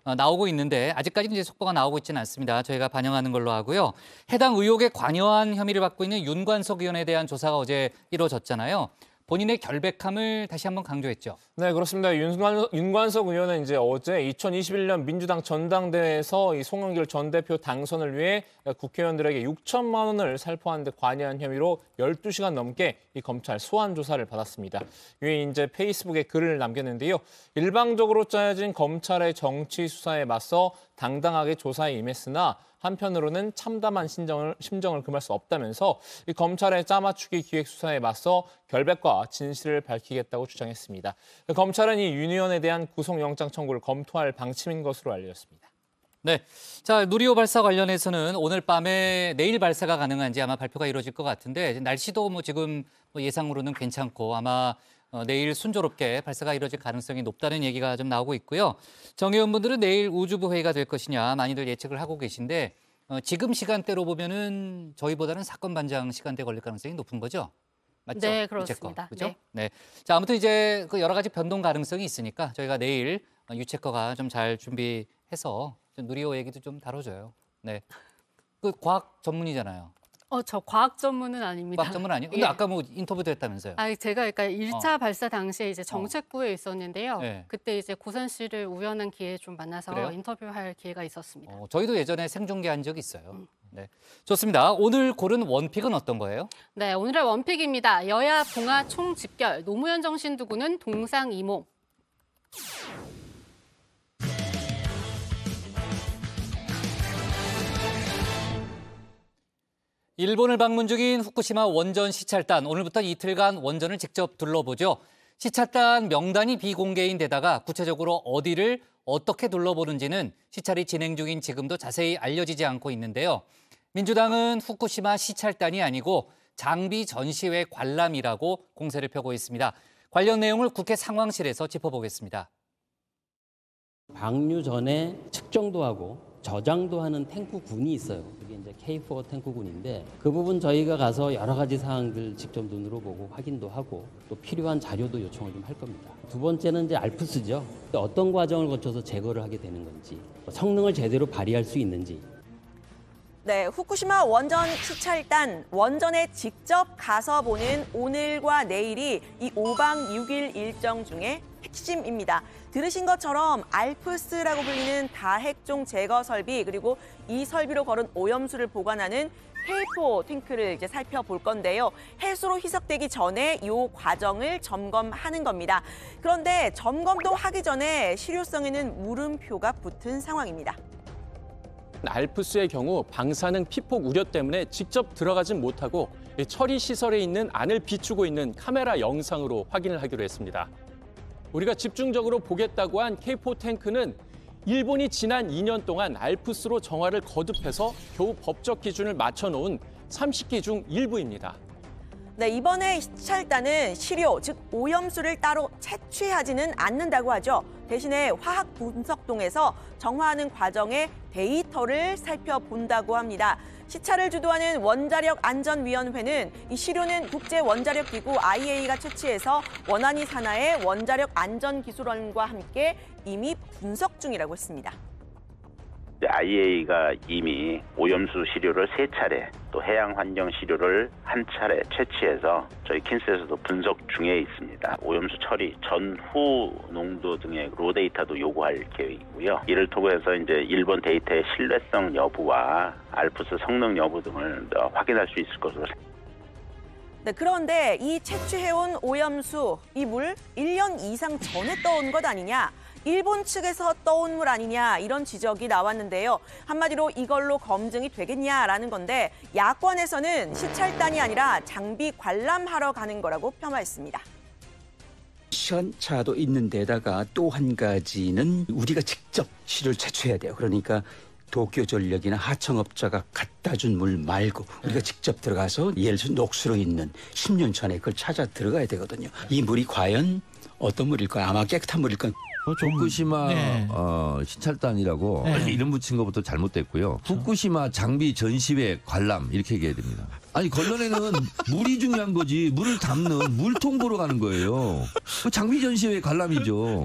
나오고 있는데 아직까지는 이제 속보가 나오고 있지는 않습니다. 저희가 반영하는 걸로 하고요. 해당 의혹에 관여한 혐의를 받고 있는 윤관석 의원에 대한 조사가 어제 이루어졌잖아요. 본인의 결백함을 다시 한번 강조했죠. 네, 그렇습니다. 윤관석 의원은 이제 어제 2021년 민주당 전당대회에서 이 송영길 전 대표 당선을 위해 국회의원들에게 6천만 원을 살포하는 데 관여한 혐의로 12시간 넘게 이 검찰 소환 조사를 받았습니다. 이에 이제 페이스북에 글을 남겼는데요. 일방적으로 짜여진 검찰의 정치 수사에 맞서 당당하게 조사에 임했으나 한편으로는 참담한 심정을 금할 수 없다면서 이 검찰의 짜맞추기 기획 수사에 맞서 결백과 진실을 밝히겠다고 주장했습니다. 검찰은 이 윤 의원에 대한 구속영장 청구를 검토할 방침인 것으로 알려졌습니다. 네, 자 누리호 발사 관련해서는 오늘 밤에 내일 발사가 가능한지 아마 발표가 이루어질 것 같은데 날씨도 뭐 지금 예상으로는 괜찮고 아마 내일 순조롭게 발사가 이루어질 가능성이 높다는 얘기가 좀 나오고 있고요. 정 의원분들은 내일 우주부 회의가 될 것이냐 많이들 예측을 하고 계신데 지금 시간대로 보면은 저희보다는 사건 반장 시간대 걸릴 가능성이 높은 거죠? 맞죠? 네, 그렇습니다. 그렇죠? 네. 자, 아무튼 이제 그 여러 가지 변동 가능성이 있으니까 저희가 내일 유체커가 좀 잘 준비해서 누리호 얘기도 좀 다뤄줘요. 네. 그 과학 전문이잖아요. 저 과학 전문은 아닙니다. 과학 전문 아니에요? 근데 예. 아까 뭐 인터뷰도 했다면서요? 제가 그러니까 1차 발사 당시에 이제 정책부에 있었는데요. 네. 그때 이제 고선 씨를 우연한 기회에 좀 만나서 그래요? 인터뷰할 기회가 있었습니다. 저희도 예전에 생중계한 적이 있어요. 네. 좋습니다. 오늘 고른 원픽은 어떤 거예요? 네, 오늘의 원픽입니다. 여야 봉화 총집결, 노무현 정신두구는 동상이몽. 일본을 방문 중인 후쿠시마 원전 시찰단, 오늘부터 이틀간 원전을 직접 둘러보죠. 시찰단 명단이 비공개인 데다가 구체적으로 어디를 어떻게 둘러보는지는 시찰이 진행 중인 지금도 자세히 알려지지 않고 있는데요. 민주당은 후쿠시마 시찰단이 아니고 장비 전시회 관람이라고 공세를 펴고 있습니다. 관련 내용을 국회 상황실에서 짚어보겠습니다. 방류 전에 측정도 하고 저장도 하는 탱크군이 있어요. 그게 이제 K4 탱크군인데 그 부분 저희가 가서 여러 가지 사항들 직접 눈으로 보고 확인도 하고 또 필요한 자료도 요청을 좀 할 겁니다. 두 번째는 이제 알프스죠. 어떤 과정을 거쳐서 제거를 하게 되는 건지, 성능을 제대로 발휘할 수 있는지. 네, 후쿠시마 원전 시찰단 원전에 직접 가서 보는 오늘과 내일이 이 5박 6일 일정 중에 핵심입니다. 들으신 것처럼 알프스라고 불리는 다핵종 제거 설비 그리고 이 설비로 거른 오염수를 보관하는 K4 탱크를 이제 살펴볼 건데요. 해수로 희석되기 전에 이 과정을 점검하는 겁니다. 그런데 점검도 하기 전에 실효성에는 물음표가 붙은 상황입니다. 알프스의 경우 방사능 피폭 우려 때문에 직접 들어가진 못하고 처리 시설에 있는 안을 비추고 있는 카메라 영상으로 확인을 하기로 했습니다. 우리가 집중적으로 보겠다고 한 K4 탱크는 일본이 지난 2년 동안 알프스로 정화를 거듭해서 겨우 법적 기준을 맞춰놓은 30기 중 일부입니다. 네, 이번에 시찰단은 시료, 즉 오염수를 따로 채취하지는 않는다고 하죠. 대신에 화학 분석동에서 정화하는 과정의 데이터를 살펴본다고 합니다. 시찰을 주도하는 원자력안전위원회는 이 시료는 국제원자력기구 IAEA가 채취해서 원안이 산하의 원자력안전기술원과 함께 이미 분석 중이라고 했습니다. IAEA가 이미 오염수 시료를 3차례, 또 해양환경 시료를 1차례 채취해서 저희 킨스에서도 분석 중에 있습니다. 오염수 처리 전후 농도 등의 로 데이터도 요구할 계획이고요. 이를 통해서 이제 일본 데이터의 신뢰성 여부와 알프스 성능 여부 등을 확인할 수 있을 것으로. 네, 그런데 이 채취해온 오염수, 이 물 1년 이상 전에 떠온 것 아니냐? 일본 측에서 떠온 물 아니냐 이런 지적이 나왔는데요. 한마디로 이걸로 검증이 되겠냐라는 건데 야권에서는 시찰단이 아니라 장비 관람하러 가는 거라고 폄하했습니다. 시간차도 있는 데다가 또 한 가지는 우리가 직접 시료를 채취해야 돼요. 그러니까 도쿄전력이나 하청업자가 갖다 준 물 말고 우리가 직접 들어가서 예를 들어 녹수로 있는 10년 전에 그걸 찾아 들어가야 되거든요. 이 물이 과연 어떤 물일까요? 아마 깨끗한 물일까요? 후쿠시마 시찰단이라고 이름 붙인 것부터 잘못됐고요. 후쿠시마 장비 전시회 관람 이렇게 얘기해야 됩니다. 아니 건너에는 물이 중요한 거지 물을 담는 물통 보러 가는 거예요. 장비 전시회 관람이죠.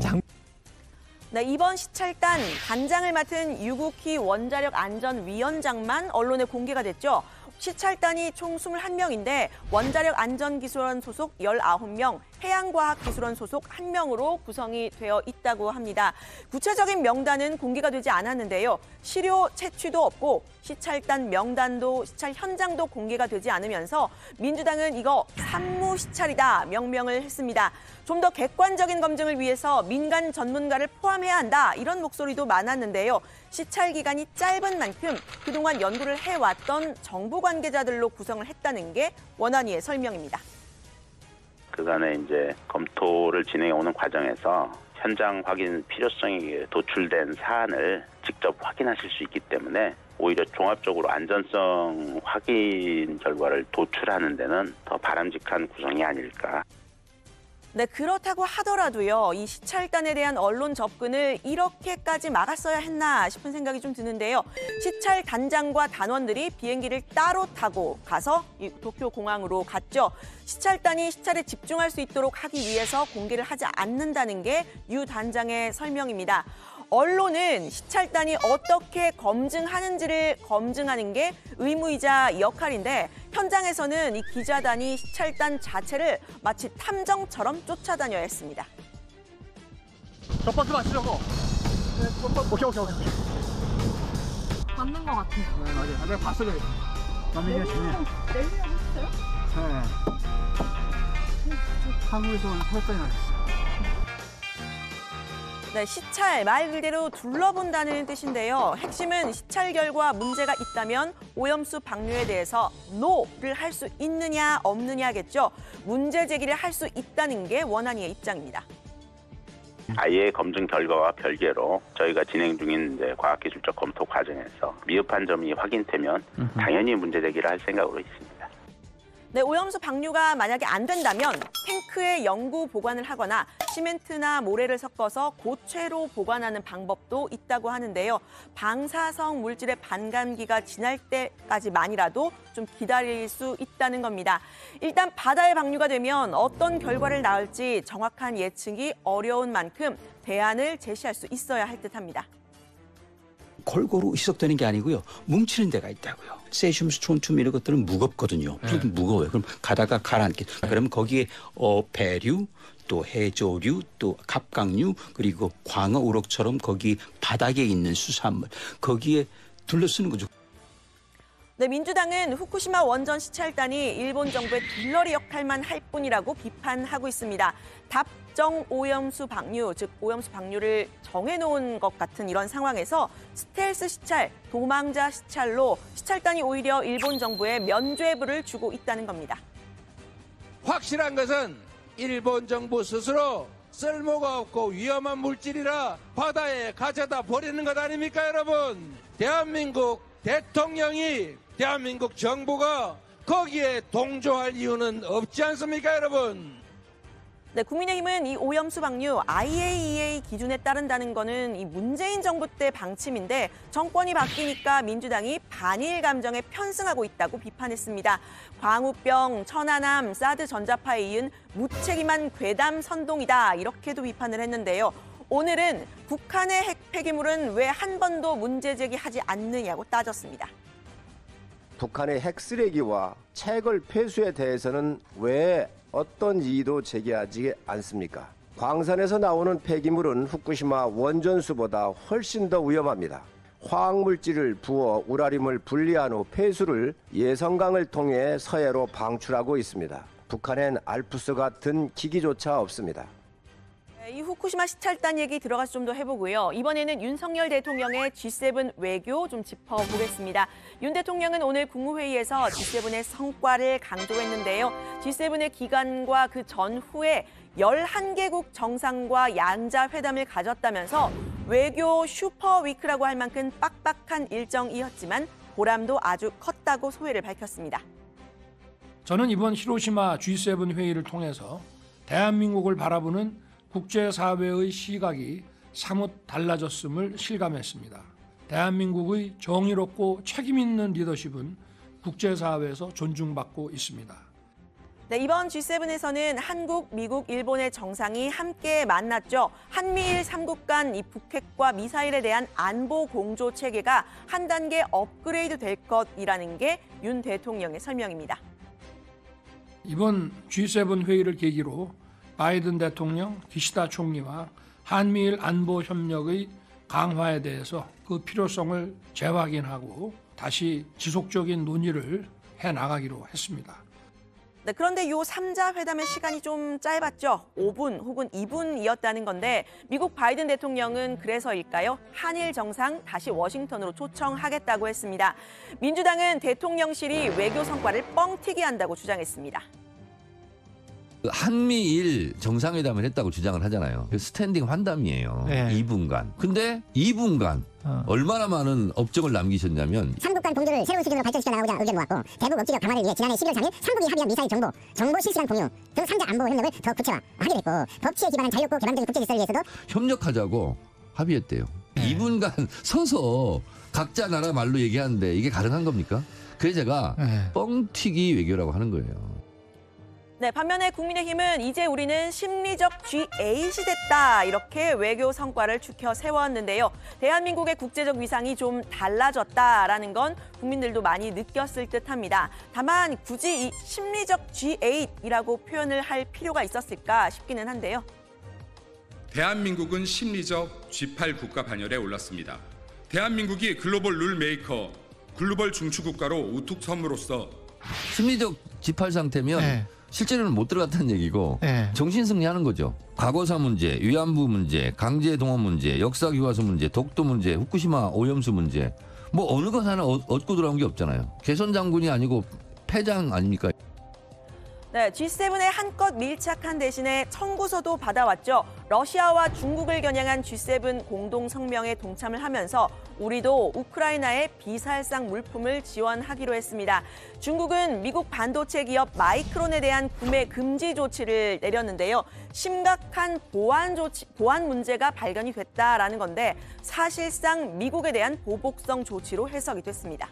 네, 이번 시찰단 단장을 맡은 유구키 원자력안전위원장만 언론에 공개가 됐죠. 시찰단이 총 21명인데 원자력안전기술원 소속 19명, 해양과학기술원 소속 1명으로 구성이 되어 있다고 합니다. 구체적인 명단은 공개가 되지 않았는데요. 시료 채취도 없고 시찰단 명단도 시찰 현장도 공개가 되지 않으면서 민주당은 이거 산무시찰이다 명명을 했습니다. 좀 더 객관적인 검증을 위해서 민간 전문가를 포함해야 한다 이런 목소리도 많았는데요. 시찰 기간이 짧은 만큼 그동안 연구를 해왔던 정부 관계자들로 구성을 했다는 게 원안위의 설명입니다. 그간의 이제 검토를 진행해 오는 과정에서 현장 확인 필요성이 도출된 사안을 직접 확인하실 수 있기 때문에 오히려 종합적으로 안전성 확인 결과를 도출하는 데는 더 바람직한 구성이 아닐까. 네, 그렇다고 하더라도요. 이 시찰단에 대한 언론 접근을 이렇게까지 막았어야 했나 싶은 생각이 좀 드는데요. 시찰 단장과 단원들이 비행기를 따로 타고 가서 이 도쿄 공항으로 갔죠. 시찰단이 시찰에 집중할 수 있도록 하기 위해서 공개를 하지 않는다는 게 유 단장의 설명입니다. 언론은 시찰단이 어떻게 검증하는지를 검증하는 게 의무이자 역할인데 현장에서는 이 기자단이 시찰단 자체를 마치 탐정처럼 쫓아다녀야 했습니다. 저 버스 맞추려고. 오케이. 맞는 것 같아. 네, 맞아요. 내가 봤어요. 남이가 중요해. 내리라고 했어요? 네. 한국에서 오는 탈선이 나셨어요. 네, 시찰 말 그대로 둘러본다는 뜻인데요. 핵심은 시찰 결과 문제가 있다면 오염수 방류에 대해서 NO를 할 수 있느냐 없느냐겠죠. 문제 제기를 할 수 있다는 게 원안위의 입장입니다. 아예 검증 결과와 별개로 저희가 진행 중인 이제 과학기술적 검토 과정에서 미흡한 점이 확인되면 당연히 문제 제기를 할 생각으로 있습니다. 네, 오염수 방류가 만약에 안 된다면 탱크에 영구 보관을 하거나 시멘트나 모래를 섞어서 고체로 보관하는 방법도 있다고 하는데요. 방사성 물질의 반감기가 지날 때까지만이라도 좀 기다릴 수 있다는 겁니다. 일단 바다에 방류가 되면 어떤 결과를 낳을지 정확한 예측이 어려운 만큼 대안을 제시할 수 있어야 할 듯합니다. 골고루 희석되는 게 아니고요. 뭉치는 데가 있다고요. 세슘, 스트론튬 이런 것들은 무겁거든요. 무거워요. 그럼 가다가 가라앉게. 그러면 거기에 배류, 또 해조류, 또 갑각류, 그리고 광어, 우럭처럼 거기 바닥에 있는 수산물 거기에 둘러쓰는 거죠. 네, 민주당은 후쿠시마 원전 시찰단이 일본 정부의 들러리 역할만 할 뿐이라고 비판하고 있습니다. 답정 오염수 방류, 즉 오염수 방류를 정해놓은 것 같은 이런 상황에서 스텔스 시찰, 도망자 시찰로 시찰단이 오히려 일본 정부에 면죄부를 주고 있다는 겁니다. 확실한 것은 일본 정부 스스로 쓸모가 없고 위험한 물질이라 바다에 가져다 버리는 것 아닙니까, 여러분? 대한민국 대통령이 대한민국 정부가 거기에 동조할 이유는 없지 않습니까, 여러분? 네, 국민의힘은 이 오염수 방류 IAEA 기준에 따른다는 거는 이 문재인 정부 때 방침인데 정권이 바뀌니까 민주당이 반일 감정에 편승하고 있다고 비판했습니다. 광우병, 천안함, 사드 전자파에 이은 무책임한 괴담 선동이다 이렇게도 비판을 했는데요. 오늘은 북한의 핵 폐기물은 왜 한 번도 문제 제기하지 않느냐고 따졌습니다. 북한의 핵쓰레기와 채굴 폐수에 대해서는 왜 어떤 이의도 제기하지 않습니까? 광산에서 나오는 폐기물은 후쿠시마 원전수보다 훨씬 더 위험합니다. 화학물질을 부어 우라늄을 분리한 후 폐수를 예성강을 통해 서해로 방출하고 있습니다. 북한엔 알프스 같은 기기조차 없습니다. 이 후쿠시마 시찰단 얘기 들어가서 좀 더 해보고요. 이번에는 윤석열 대통령의 G7 외교 좀 짚어보겠습니다. 윤 대통령은 오늘 국무회의에서 G7의 성과를 강조했는데요. G7의 기간과 그 전후에 11개국 정상과 양자회담을 가졌다면서 외교 슈퍼위크라고 할 만큼 빡빡한 일정이었지만 보람도 아주 컸다고 소회를 밝혔습니다. 저는 이번 히로시마 G7 회의를 통해서 대한민국을 바라보는 국제사회의 시각이 사뭇 달라졌음을 실감했습니다. 대한민국의 정의롭고 책임있는 리더십은 국제사회에서 존중받고 있습니다. 네, 이번 G7에서는 한국, 미국, 일본의 정상이 함께 만났죠. 한미일 3국 간 이 북핵과 미사일에 대한 안보 공조 체계가 한 단계 업그레이드 될 것이라는 게 윤 대통령의 설명입니다. 이번 G7 회의를 계기로 바이든 대통령, 기시다 총리와 한미일 안보 협력의 강화에 대해서 그 필요성을 재확인하고 다시 지속적인 논의를 해나가기로 했습니다. 네, 그런데 이 3자 회담의 시간이 좀 짧았죠. 5분 혹은 2분이었다는 건데 미국 바이든 대통령은 그래서일까요? 한일 정상 다시 워싱턴으로 초청하겠다고 했습니다. 민주당은 대통령실이 외교 성과를 뻥튀기 한다고 주장했습니다. 한미일 정상회담을 했다고 주장을 하잖아요. 스탠딩 환담이에요. 네. 2분간. 근데 2분간 얼마나 많은 업적을 남기셨냐면 삼국 간 동조를 새로운 수준으로 발전시켜 나가고자 의견 모았고 대북 억지력 강화를 위해 지난해 11월 3일 삼국이 합의한 미사일 정보 실시간 공유 등 3자 안보 협력을 더 구체화하게 됐고 법치에 기반한 자유롭고 개방적인 국제 질서를 위해서도 협력하자고 합의했대요. 2분간 서서 각자 나라 말로 얘기하는데 이게 가능한 겁니까? 그래서 제가 뻥튀기 외교라고 하는 거예요. 네, 반면에 국민의힘은 이제 우리는 심리적 G8이 됐다 이렇게 외교 성과를 추켜 세웠는데요. 대한민국의 국제적 위상이 좀 달라졌다라는 건 국민들도 많이 느꼈을 듯합니다. 다만 굳이 이 심리적 G8이라고 표현을 할 필요가 있었을까 싶기는 한데요. 대한민국은 심리적 G8 국가 반열에 올랐습니다. 대한민국이 글로벌 룰 메이커, 글로벌 중추국가로 우뚝 섬으로써 심리적 G8 상태면 실제로는 못 들어갔다는 얘기고 정신승리하는 거죠. 과거사 문제, 위안부 문제, 강제 동원 문제, 역사 교과서 문제, 독도 문제, 후쿠시마 오염수 문제 뭐 어느 것 하나 얻고 들어온 게 없잖아요. 개선 장군이 아니고 패장 아닙니까? 네, G7에 한껏 밀착한 대신에 청구서도 받아왔죠. 러시아와 중국을 겨냥한 G7 공동 성명에 동참을 하면서 우리도 우크라이나에 비살상 물품을 지원하기로 했습니다. 중국은 미국 반도체 기업 마이크론에 대한 구매 금지 조치를 내렸는데요. 심각한 보안 문제가 발견이 됐다라는 건데 사실상 미국에 대한 보복성 조치로 해석이 됐습니다.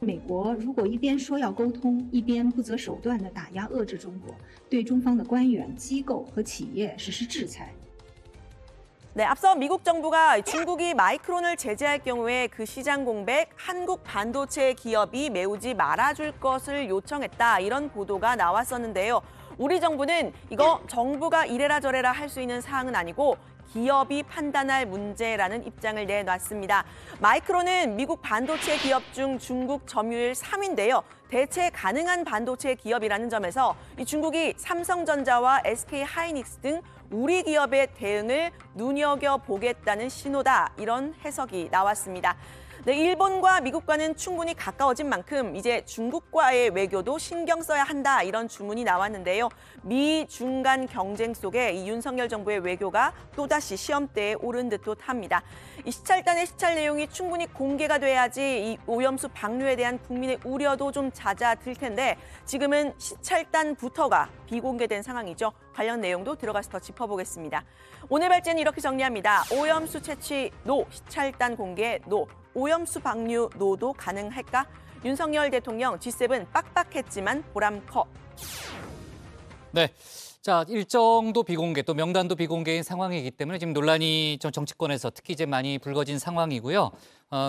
美国如果一边说要沟通，一边不择手段地打压遏制中国，对中方的官员、机构和企业实施制裁。 네, 앞서 미국 정부가 중국이 마이크론을 제재할 경우에 그 시장 공백 한국 반도체 기업이 메우지 말아줄 것을 요청했다 이런 보도가 나왔었는데요. 우리 정부는 이거 정부가 이래라 저래라 할 수 있는 사항은 아니고 기업이 판단할 문제라는 입장을 내놨습니다. 마이크론은 미국 반도체 기업 중 중국 점유율 3위인데요. 대체 가능한 반도체 기업이라는 점에서 이 중국이 삼성전자와 SK하이닉스 등 우리 기업의 대응을 눈여겨보겠다는 신호다. 이런 해석이 나왔습니다. 네, 일본과 미국과는 충분히 가까워진 만큼 이제 중국과의 외교도 신경 써야 한다 이런 주문이 나왔는데요. 미 중간 경쟁 속에 이 윤석열 정부의 외교가 또다시 시험대에 오른 듯도 합니다. 이 시찰단의 시찰 내용이 충분히 공개가 돼야지 이 오염수 방류에 대한 국민의 우려도 좀 잦아들 텐데 지금은 시찰단부터가 비공개된 상황이죠. 관련 내용도 들어가서 더 짚어보겠습니다. 오늘 발제는 이렇게 정리합니다. 오염수 채취 노, 시찰단 공개 노, 오염수 방류 노도 가능할까? 윤석열 대통령 G7 빡빡했지만 보람 커. 네. 자, 일정도 비공개, 또 명단도 비공개인 상황이기 때문에 지금 논란이 정치권에서 특히 이제 많이 불거진 상황이고요.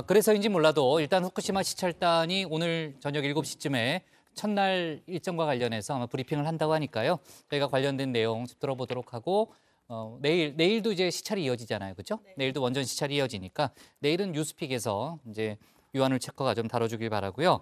그래서인지 몰라도 일단 후쿠시마 시찰단이 오늘 저녁 7시쯤에 첫날 일정과 관련해서 아마 브리핑을 한다고 하니까요. 저희가 관련된 내용 들어보도록 하고 내일도 이제 시찰이 이어지잖아요. 그렇죠? 네. 내일도 원전 시찰이 이어지니까 내일은 뉴스픽에서 이제 유한울 체커가 좀 다뤄주길 바라고요.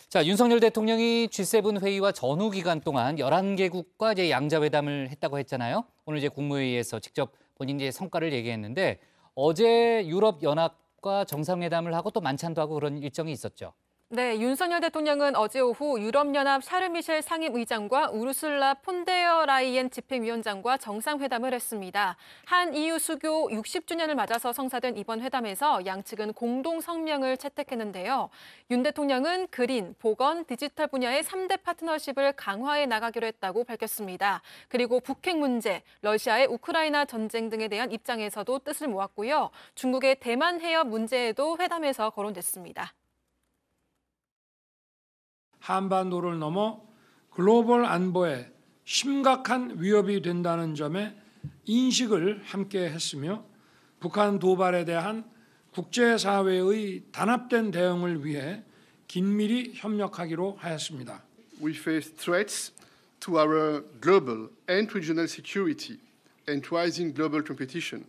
자, 윤석열 대통령이 G7 회의와 전후 기간 동안 11개국과 이제 양자회담을 했다고 했잖아요. 오늘 이제 국무회의에서 직접 본인의 성과를 얘기했는데 어제 유럽연합과 정상회담을 하고 또 만찬도 하고 그런 일정이 있었죠. 네, 윤석열 대통령은 어제 오후 유럽연합 샤르미셸 상임의장과 우르술라 폰데어 라이엔 집행위원장과 정상회담을 했습니다. 한 EU 수교 60주년을 맞아서 성사된 이번 회담에서 양측은 공동 성명을 채택했는데요. 윤 대통령은 그린, 보건, 디지털 분야의 3대 파트너십을 강화해 나가기로 했다고 밝혔습니다. 그리고 북핵 문제, 러시아의 우크라이나 전쟁 등에 대한 입장에서도 뜻을 모았고요. 중국의 대만 해협 문제에도 회담에서 거론됐습니다. 한반도를 넘어 글로벌 안보에 심각한 위협이 된다는 점에 인식을 함께 했으며 북한 도발에 대한 국제사회의 단합된 대응을 위해 긴밀히 협력하기로 하였습니다. We face threats to our global and regional security and rising global competition.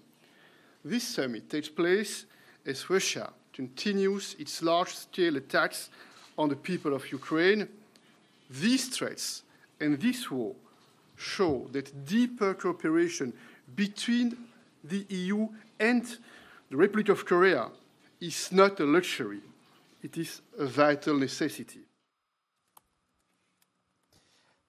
This summit takes place as Russia continues its large-scale attacks on the people of Ukraine these threats and this war show that deeper cooperation between the EU and the Republic of Korea is not a luxury. It is a vital necessity.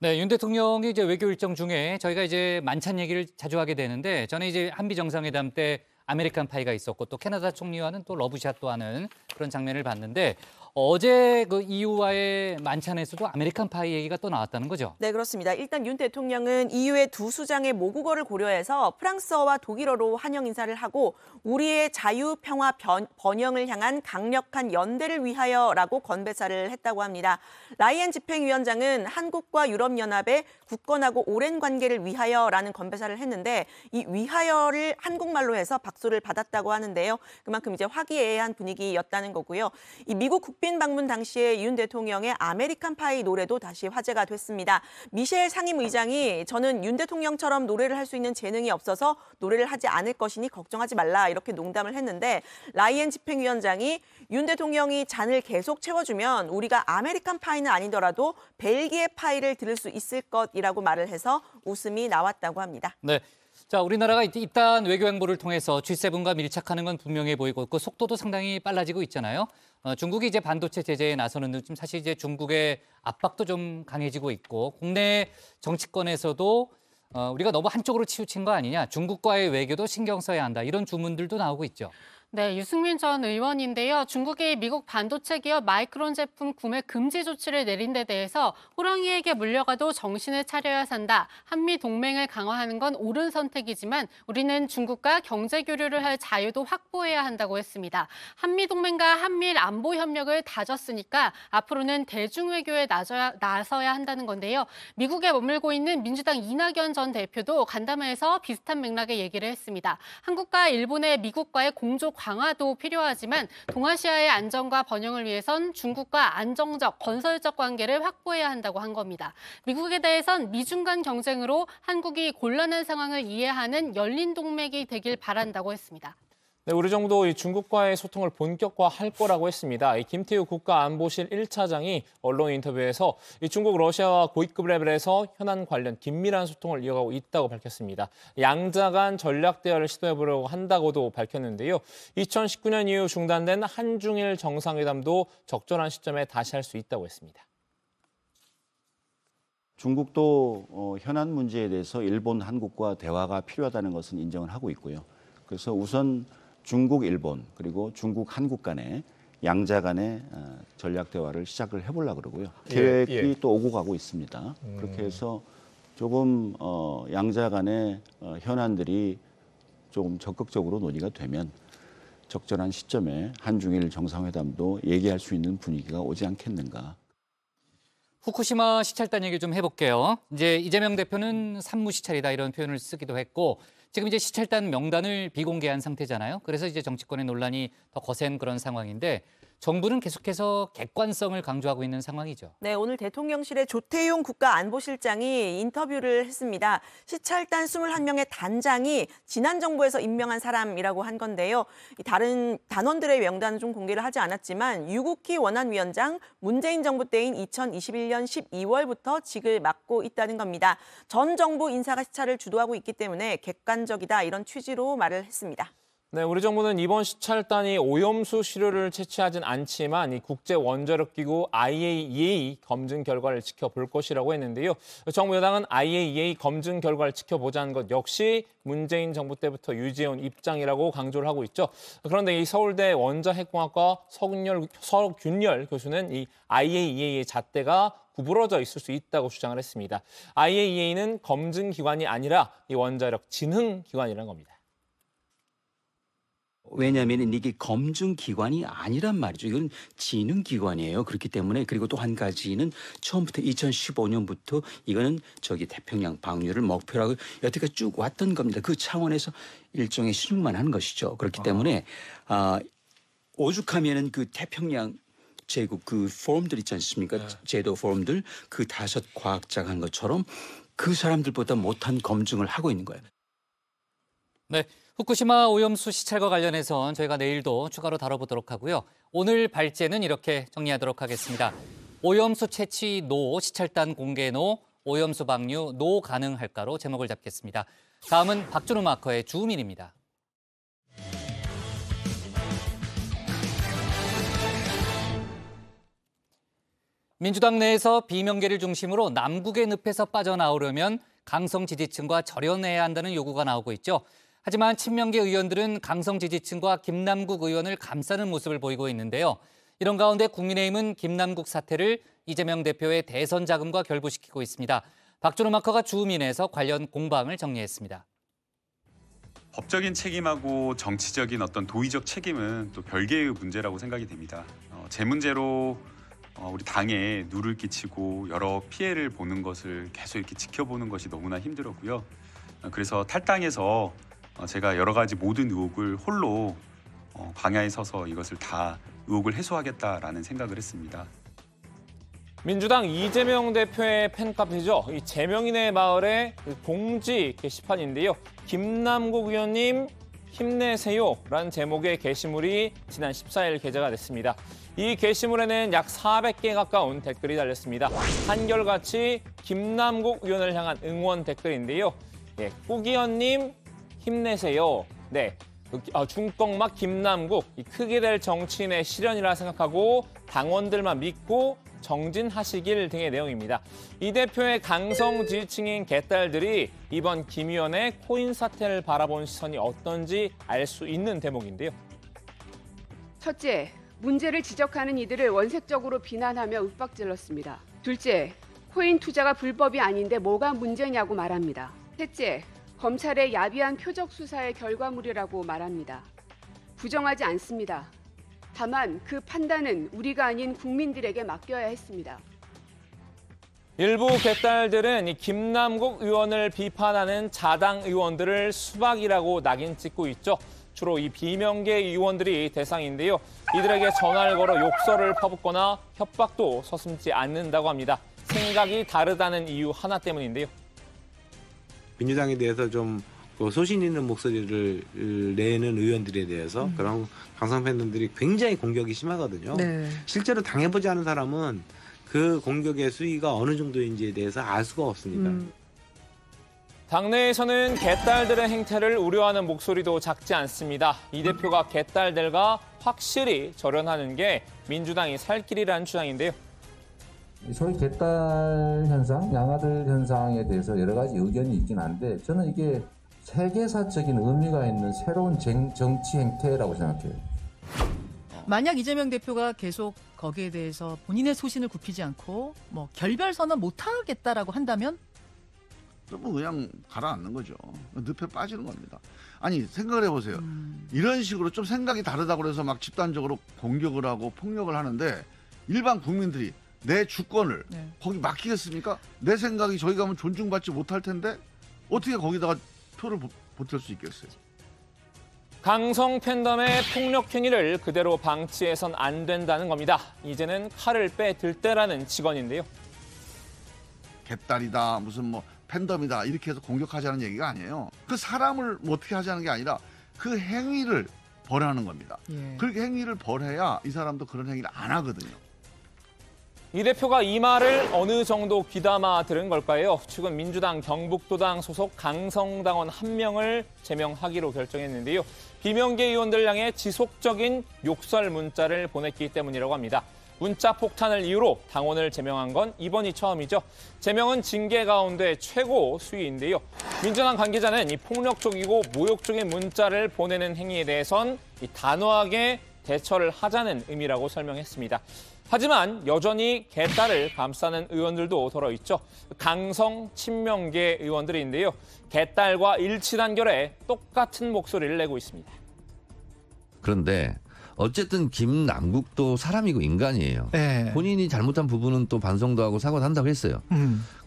네, 윤 대통령이 이제 외교 일정 중에 저희가 이제 만찬 얘기를 자주 하게 되는데 저는 이제 한미 정상회담 때 아메리칸 파이가 있었고 또 캐나다 총리와는 또 러브샷도 하는 그런 장면을 봤는데 어제 그 EU와의 만찬에서도 아메리칸 파이 얘기가 또 나왔다는 거죠? 네, 그렇습니다. 일단 윤 대통령은 EU의 두 수장의 모국어를 고려해서 프랑스어와 독일어로 환영 인사를 하고 우리의 자유, 평화, 번영을 향한 강력한 연대를 위하여라고 건배사를 했다고 합니다. 라이엔 집행위원장은 한국과 유럽연합의 굳건하고 오랜 관계를 위하여라는 건배사를 했는데 이 위하여를 한국말로 해서 박수를 받았다고 하는데요. 그만큼 이제 화기애애한 분위기였다는 거고요. 이 미국 국빈 방문 당시에 윤 대통령의 아메리칸 파이 노래도 다시 화제가 됐습니다. 미셸 상임의장이 저는 윤 대통령처럼 노래를 할 수 있는 재능이 없어서 노래를 하지 않을 것이니 걱정하지 말라 이렇게 농담을 했는데 라이엔 집행위원장이 윤 대통령이 잔을 계속 채워주면 우리가 아메리칸 파이는 아니더라도 벨기에 파이를 들을 수 있을 것이라고 말을 해서 웃음이 나왔다고 합니다. 네. 자, 우리나라가 일단 외교 행보를 통해서 G7과 밀착하는 건 분명해 보이고 있고 속도도 상당히 빨라지고 있잖아요. 중국이 이제 반도체 제재에 나서는 등 사실 이제 중국의 압박도 좀 강해지고 있고 국내 정치권에서도 우리가 너무 한쪽으로 치우친 거 아니냐. 중국과의 외교도 신경 써야 한다. 이런 주문들도 나오고 있죠. 네, 유승민 전 의원인데요. 중국이 미국 반도체 기업 마이크론 제품 구매 금지 조치를 내린 데 대해서 호랑이에게 물려가도 정신을 차려야 산다. 한미 동맹을 강화하는 건 옳은 선택이지만 우리는 중국과 경제 교류를 할 자유도 확보해야 한다고 했습니다. 한미 동맹과 한미일 안보 협력을 다졌으니까 앞으로는 대중 외교에 나서야 한다는 건데요. 미국에 머물고 있는 민주당 이낙연 전 대표도 간담회에서 비슷한 맥락의 얘기를 했습니다. 한국과 일본의 미국과의 공조 강화도 필요하지만 동아시아의 안정과 번영을 위해선 중국과 안정적, 건설적 관계를 확보해야 한다고 한 겁니다. 미국에 대해선 미중 간 경쟁으로 한국이 곤란한 상황을 이해하는 열린 동맹이 되길 바란다고 했습니다. 네, 우리 정부도 이 중국과의 소통을 본격화할 거라고 했습니다. 이 김태우 국가안보실 1차장이 언론 인터뷰에서 이 중국, 러시아와 고위급 레벨에서 현안 관련 긴밀한 소통을 이어가고 있다고 밝혔습니다. 양자 간 전략 대화를 시도해보려고 한다고도 밝혔는데요. 2019년 이후 중단된 한중일 정상회담도 적절한 시점에 다시 할 수 있다고 했습니다. 중국도 현안 문제에 대해서 일본, 한국과 대화가 필요하다는 것은 인정을 하고 있고요. 그래서 우선 중국, 일본 그리고 중국, 한국 간의 양자 간의 전략 대화를 시작을 해보려고 그러고요. 계획이 또 오고 가고 있습니다. 그렇게 해서 조금 양자 간의 현안들이 조금 적극적으로 논의가 되면 적절한 시점에 한중일 정상회담도 얘기할 수 있는 분위기가 오지 않겠는가. 후쿠시마 시찰단 얘기 좀 해볼게요. 이제 이재명 대표는 산무 시찰이다 이런 표현을 쓰기도 했고 지금 이제 시찰단 명단을 비공개한 상태잖아요. 그래서 이제 정치권의 논란이 더 거센 그런 상황인데 정부는 계속해서 객관성을 강조하고 있는 상황이죠. 네, 오늘 대통령실의 조태용 국가안보실장이 인터뷰를 했습니다. 시찰단 21명의 단장이 지난 정부에서 임명한 사람이라고 한 건데요. 다른 단원들의 명단은 좀 공개를 하지 않았지만 유국희 원안위원장, 문재인 정부 때인 2021년 12월부터 직을 맡고 있다는 겁니다. 전 정부 인사가 시찰을 주도하고 있기 때문에 객관적이다 이런 취지로 말을 했습니다. 네, 우리 정부는 이번 시찰단이 오염수 시료를 채취하진 않지만 이 국제 원자력 기구 IAEA 검증 결과를 지켜볼 것이라고 했는데요. 정부 여당은 IAEA 검증 결과를 지켜보자는 것 역시 문재인 정부 때부터 유지해온 입장이라고 강조를 하고 있죠. 그런데 이 서울대 원자핵공학과 서균열 교수는 이 IAEA의 잣대가 구부러져 있을 수 있다고 주장을 했습니다. IAEA는 검증 기관이 아니라 이 원자력 진흥 기관이라는 겁니다. 왜냐하면 이게 검증기관이 아니란 말이죠. 이건 진흥기관이에요. 그렇기 때문에 그리고 또 한 가지는 처음부터 2015년부터 이거는 태평양 방류를 목표로 여태까지 쭉 왔던 겁니다. 그 차원에서 일종의 신용만 하는 것이죠. 그렇기 때문에 오죽하면은 그 태평양 제국 그 포럼들 있지 않습니까? 제도 포럼들 그 5 과학자가 한 것처럼 그 사람들보다 못한 검증을 하고 있는 거예요. 네. 후쿠시마 오염수 시찰과 관련해서 저희가 내일도 추가로 다뤄보도록 하고요. 오늘 발제는 이렇게 정리하도록 하겠습니다. 오염수 채취 노, 시찰단 공개 노, 오염수 방류 노 가능할까로 제목을 잡겠습니다. 다음은 박준호 마커의 주민입니다. 민주당 내에서 비명계를 중심으로 남국의 늪에서 빠져나오려면 강성 지지층과 절연해야 한다는 요구가 나오고 있죠. 하지만 친명계 의원들은 강성 지지층과 김남국 의원을 감싸는 모습을 보이고 있는데요. 이런 가운데 국민의힘은 김남국 사태를 이재명 대표의 대선 자금과 결부시키고 있습니다. 박준호 마커가 주민에서 관련 공방을 정리했습니다. 법적인 책임하고 정치적인 어떤 도의적 책임은 또 별개의 문제라고 생각이 됩니다. 제 문제로 우리 당에 누를 끼치고 여러 피해를 보는 것을 계속 이렇게 지켜보는 것이 너무나 힘들었고요. 그래서 탈당해서 제가 여러 가지 모든 의혹을 홀로 광야에 서서 이것을 다 의혹을 해소하겠다라는 생각을 했습니다. 민주당 이재명 대표의 팬카페죠. 이 재명인의 마을의 공지 게시판인데요. 김남국 의원님 힘내세요라는 제목의 게시물이 지난 14일 게재가 됐습니다. 이 게시물에는 약 400개 가까운 댓글이 달렸습니다. 한결같이 김남국 의원을 향한 응원 댓글인데요. 예, 꾸기현님 힘내세요. 네, 중꺾막 김남국, 크게 될 정치인의 실현이라 생각하고 당원들만 믿고 정진하시길 등의 내용입니다. 이 대표의 강성 지지층인 개딸들이 이번 김 의원의 코인 사태를 바라본 시선이 어떤지 알 수 있는 대목인데요. 첫째, 문제를 지적하는 이들을 원색적으로 비난하며 윽박질렀습니다. 둘째, 코인 투자가 불법이 아닌데 뭐가 문제냐고 말합니다. 셋째, 검찰의 야비한 표적 수사의 결과물이라고 말합니다. 부정하지 않습니다. 다만 그 판단은 우리가 아닌 국민들에게 맡겨야 했습니다. 일부 개딸들은 이 김남국 의원을 비판하는 자당 의원들을 수박이라고 낙인 찍고 있죠. 주로 이 비명계 의원들이 대상인데요. 이들에게 전화를 걸어 욕설을 퍼붓거나 협박도 서슴지 않는다고 합니다. 생각이 다르다는 이유 하나 때문인데요. 민주당에 대해서 좀 소신 있는 목소리를 내는 의원들에 대해서 그런 강성 팬들이 굉장히 공격이 심하거든요. 네. 실제로 당해보지 않은 사람은 그 공격의 수위가 어느 정도인지에 대해서 알 수가 없습니다. 당내에서는 개딸들의 행태를 우려하는 목소리도 작지 않습니다. 이 대표가 개딸들과 확실히 절연하는 게 민주당이 살 길이라는 주장인데요. 소위 개딸 현상, 양아들 현상에 대해서 여러 가지 의견이 있긴 한데 저는 이게 세계사적인 의미가 있는 새로운 정치 행태라고 생각해요. 만약 이재명 대표가 계속 거기에 대해서 본인의 소신을 굽히지 않고 뭐 결별 선언 못하겠다라고 한다면? 뭐 그냥 가라앉는 거죠. 늪에 빠지는 겁니다. 아니 생각을 해보세요. 이런 식으로 좀 생각이 다르다고 해서 막 집단적으로 공격을 하고 폭력을 하는데 일반 국민들이 내 주권을 거기 맡기겠습니까? 내 생각이 저희 가면 존중받지 못할 텐데 어떻게 거기다가 표를 보탤 수 있겠어요? 강성 팬덤의 폭력 행위를 그대로 방치해선 안 된다는 겁니다. 이제는 칼을 빼들 때라는 직언인데요. 개딸이다, 무슨 뭐 팬덤이다 이렇게 해서 공격하자는 얘기가 아니에요. 그 사람을 뭐 어떻게 하자는 게 아니라 그 행위를 벌하는 겁니다. 그렇게 행위를 벌해야 이 사람도 그런 행위를 안 하거든요. 이 대표가 이 말을 어느 정도 귀담아 들은 걸까요? 최근 민주당 경북도당 소속 강성당원 1명을 제명하기로 결정했는데요. 비명계 의원들 향해 지속적인 욕설 문자를 보냈기 때문이라고 합니다. 문자 폭탄을 이유로 당원을 제명한 건 이번이 처음이죠. 제명은 징계 가운데 최고 수위인데요. 민주당 관계자는 이 폭력적이고 모욕적인 문자를 보내는 행위에 대해선 이 단호하게 대처를 하자는 의미라고 설명했습니다. 하지만 여전히 개딸을 감싸는 의원들도 들어있죠. 강성 친명계 의원들인데요. 개딸과 일치 단결해 똑같은 목소리를 내고 있습니다. 그런데 어쨌든 김남국도 사람이고 인간이에요. 네. 본인이 잘못한 부분은 또 반성도 하고 사과도 한다고 했어요.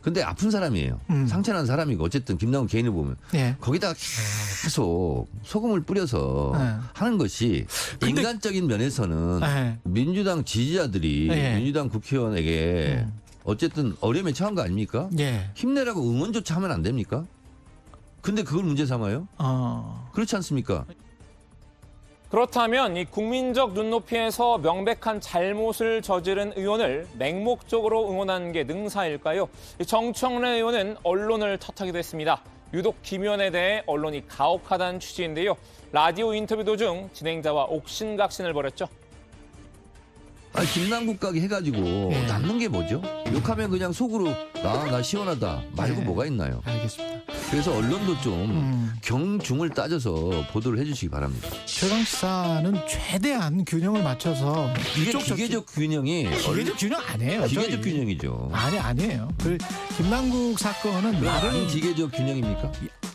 근데 아픈 사람이에요. 상처난 사람이고 어쨌든 김남국 개인을 보면 거기다가 계속 소금을 뿌려서 하는 것이 인간적인 면에서는 민주당 지지자들이 민주당 국회의원에게 어쨌든 어려움에 처한 거 아닙니까? 힘내라고 응원조차 하면 안 됩니까? 근데 그걸 문제 삼아요? 그렇지 않습니까? 그렇다면 이 국민적 눈높이에서 명백한 잘못을 저지른 의원을 맹목적으로 응원하는 게 능사일까요? 정청래 의원은 언론을 탓하기도 했습니다. 유독 김 의원에 대해 언론이 가혹하다는 취지인데요. 라디오 인터뷰 도중 진행자와 옥신각신을 벌였죠. 김남국 가게 해가지고 남는 게 뭐죠? 욕하면 그냥 속으로 나 시원하다 말고 뭐가 있나요? 알겠습니다. 그래서 언론도 좀 경중을 따져서 보도를 해주시기 바랍니다. 최강시사는 최대한 균형을 맞춰서 이게 기계적 균형이 기계적 균형 아니에요. 기계적 균형이죠. 아니에요. 그 김남국 사건은 나름 기계적 균형입니까?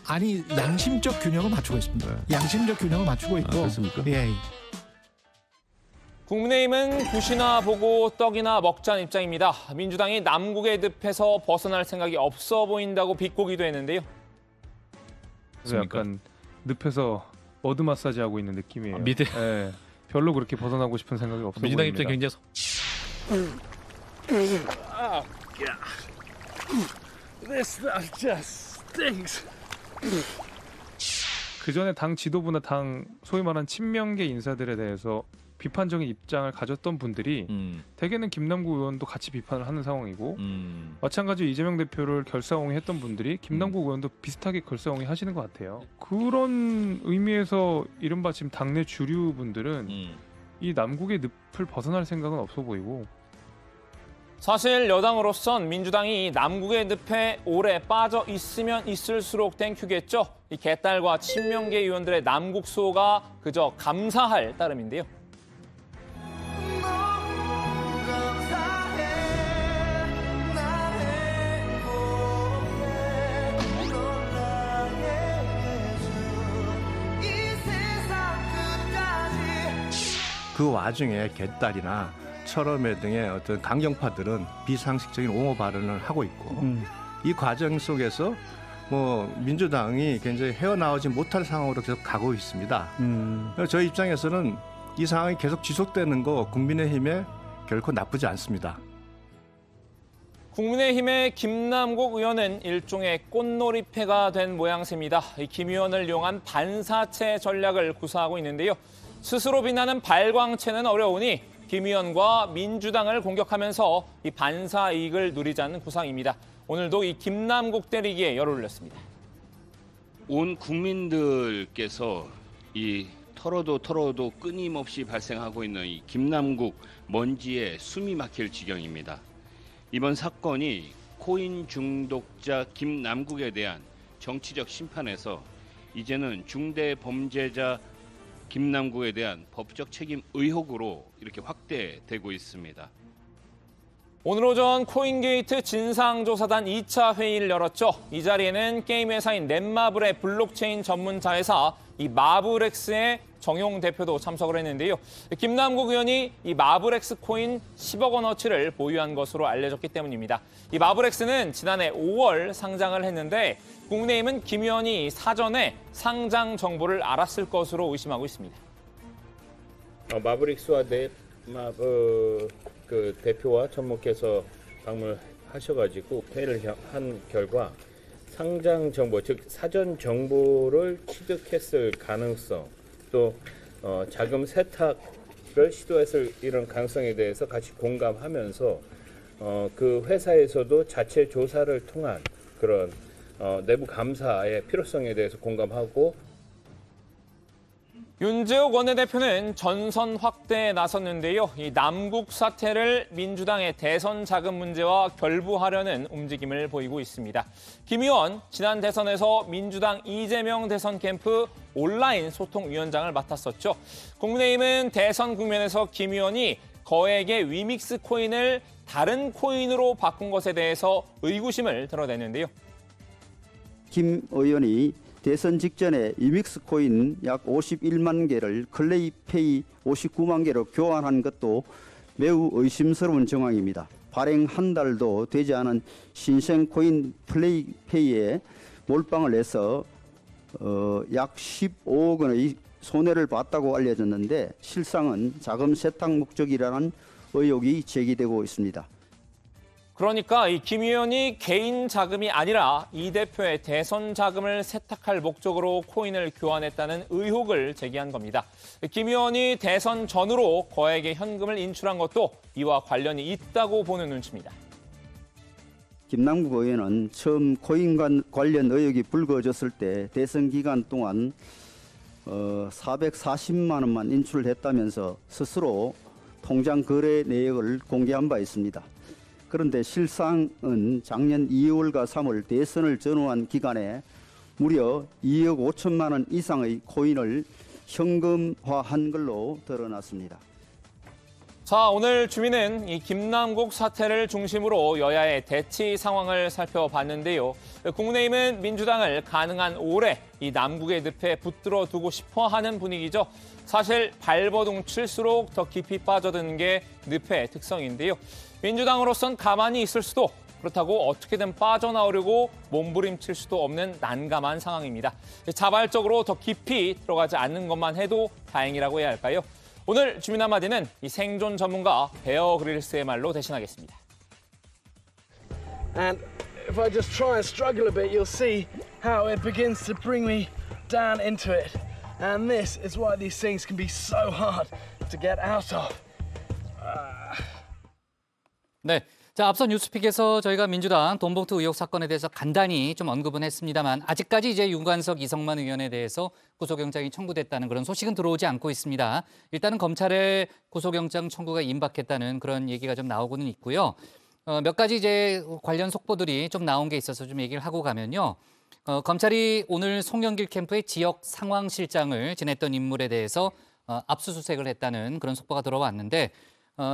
아니 양심적 균형을 맞추고 있습니다. 양심적 균형을 맞추고 있고. 그렇습니까? 예. 국민의힘은 굿이나 보고 떡이나 먹자는 입장입니다. 민주당이 남국의 늪에서 벗어날 생각이 없어 보인다고 비꼬기도 했는데요. 그래서 약간 늪에서 머드 마사지 하고 있는 느낌이에요. 미드. 네, 별로 그렇게 벗어나고 싶은 생각이 없어 민주당 보입니다. 입장 굉장히 This stuff just stinks. 그 전에 당 지도부나 당 소위 말하는 친명계 인사들에 대해서 비판적인 입장을 가졌던 분들이 대개는 김남국 의원도 같이 비판을 하는 상황이고 마찬가지로 이재명 대표를 결사옹위했던 분들이 김남국 의원도 비슷하게 결사옹위 하시는 것 같아요. 그런 의미에서 이른바 지금 당내 주류 분들은 이 남국의 늪을 벗어날 생각은 없어 보이고 사실 여당으로선 민주당이 남국의 늪에 오래 빠져 있으면 있을수록 땡큐겠죠. 이 개딸과 친명계 의원들의 남국 수호가 그저 감사할 따름인데요. 그 와중에 개딸이나 철험회 등의 어떤 강경파들은 비상식적인 옹호 발언을 하고 있고 이 과정 속에서 민주당이 굉장히 헤어나오지 못할 상황으로 계속 가고 있습니다. 저희 입장에서는 이 상황이 계속 지속되는 거 국민의힘에 결코 나쁘지 않습니다. 국민의힘의 김남국 의원은 일종의 꽃놀이패가 된 모양새입니다. 김 의원을 이용한 반사체 전략을 구사하고 있는데요. 스스로 빛나는 발광체는 어려우니 김 의원과 민주당을 공격하면서 이 반사 이익을 누리자는 구상입니다. 오늘도 이 김남국 때리기에 열을 올렸습니다. 온 국민들께서 이 털어도 끊임없이 발생하고 있는 이 김남국 먼지에 숨이 막힐 지경입니다. 이번 사건이 코인 중독자 김남국에 대한 정치적 심판에서 이제는 중대 범죄자 김남국에 대한 법적 책임 의혹으로 이렇게 확대되고 있습니다. 오늘 오전 코인게이트 진상조사단 2차 회의를 열었죠. 이 자리에는 게임 회사인 넷마블의 블록체인 전문 자회사 이 마블엑스의 정용 대표도 참석을 했는데요. 김남국 의원이 이 마블엑스 코인 10억 원어치를 보유한 것으로 알려졌기 때문입니다. 이 마블엑스는 지난해 5월 상장을 했는데 국민의힘은 김 의원이 사전에 상장 정보를 알았을 것으로 의심하고 있습니다. 마블엑스와 그 대표와 접목해서 방문하셔가지고 회의를 한 결과 상장 정보, 즉 사전 정보를 취득했을 가능성, 또 자금 세탁을 시도했을 이런 가능성에 대해서 같이 공감하면서 그 회사에서도 자체 조사를 통한 그런 내부 감사의 필요성에 대해서 공감하고 윤재욱 원내대표는 전선 확대에 나섰는데요. 이 남국 사태를 민주당의 대선 자금 문제와 결부하려는 움직임을 보이고 있습니다. 김 의원, 지난 대선에서 민주당 이재명 대선 캠프 온라인 소통위원장을 맡았었죠. 국민의힘은 대선 국면에서 김 의원이 거액의 위믹스 코인을 다른 코인으로 바꾼 것에 대해서 의구심을 드러내는데요. 김 의원이 대선 직전에 위믹스 코인 약 51만 개를 클레이페이 59만 개로 교환한 것도 매우 의심스러운 정황입니다. 발행 한 달도 되지 않은 신생 코인 플레이페이에 몰빵을 해서 약 15억 원의 손해를 봤다고 알려졌는데 실상은 자금 세탁 목적이라는 의혹이 제기되고 있습니다. 그러니까 이 김 의원이 개인 자금이 아니라 이 대표의 대선 자금을 세탁할 목적으로 코인을 교환했다는 의혹을 제기한 겁니다. 김 의원이 대선 전후로 거액의 현금을 인출한 것도 이와 관련이 있다고 보는 눈치입니다. 김남국 의원은 처음 코인 관련 의혹이 불거졌을 때 대선 기간 동안 440만 원만 인출했다면서 스스로 통장 거래 내역을 공개한 바 있습니다. 그런데 실상은 작년 2월과 3월 대선을 전후한 기간에 무려 2억 5천만 원 이상의 코인을 현금화한 걸로 드러났습니다. 자, 오늘 주민은 이 김남국 사태를 중심으로 여야의 대치 상황을 살펴봤는데요. 국민의힘은 민주당을 가능한 오래 이 남국의 늪에 붙들어 두고 싶어 하는 분위기죠. 사실 발버둥 칠수록 더 깊이 빠져드는 게 늪의 특성인데요. 민주당으로선 가만히 있을 수도, 그렇다고 어떻게든 빠져나오려고 몸부림칠 수도 없는 난감한 상황입니다. 자발적으로 더 깊이 들어가지 않는 것만 해도 다행이라고 해야 할까요? 오늘 주민 한마디는 이 생존 전문가 베어 그릴스의 말로 대신하겠습니다. And if I just try and struggle a bit, you'll see how it begins to bring me down into it. And this is why these things can be so hard to get out of. 네. 자, 앞서 뉴스픽에서 저희가 민주당 돈봉투 의혹 사건에 대해서 간단히 좀 언급은 했습니다만 아직까지 이제 윤관석, 이성만 의원에 대해서 구속영장이 청구됐다는 그런 소식은 들어오지 않고 있습니다. 일단은 검찰의 구속영장 청구가 임박했다는 그런 얘기가 좀 나오고는 있고요. 몇 가지 이제 관련 속보들이 좀 나온 게 있어서 좀 얘기를 하고 가면요. 검찰이 오늘 송영길 캠프의 지역 상황실장을 지냈던 인물에 대해서 압수수색을 했다는 그런 속보가 들어왔는데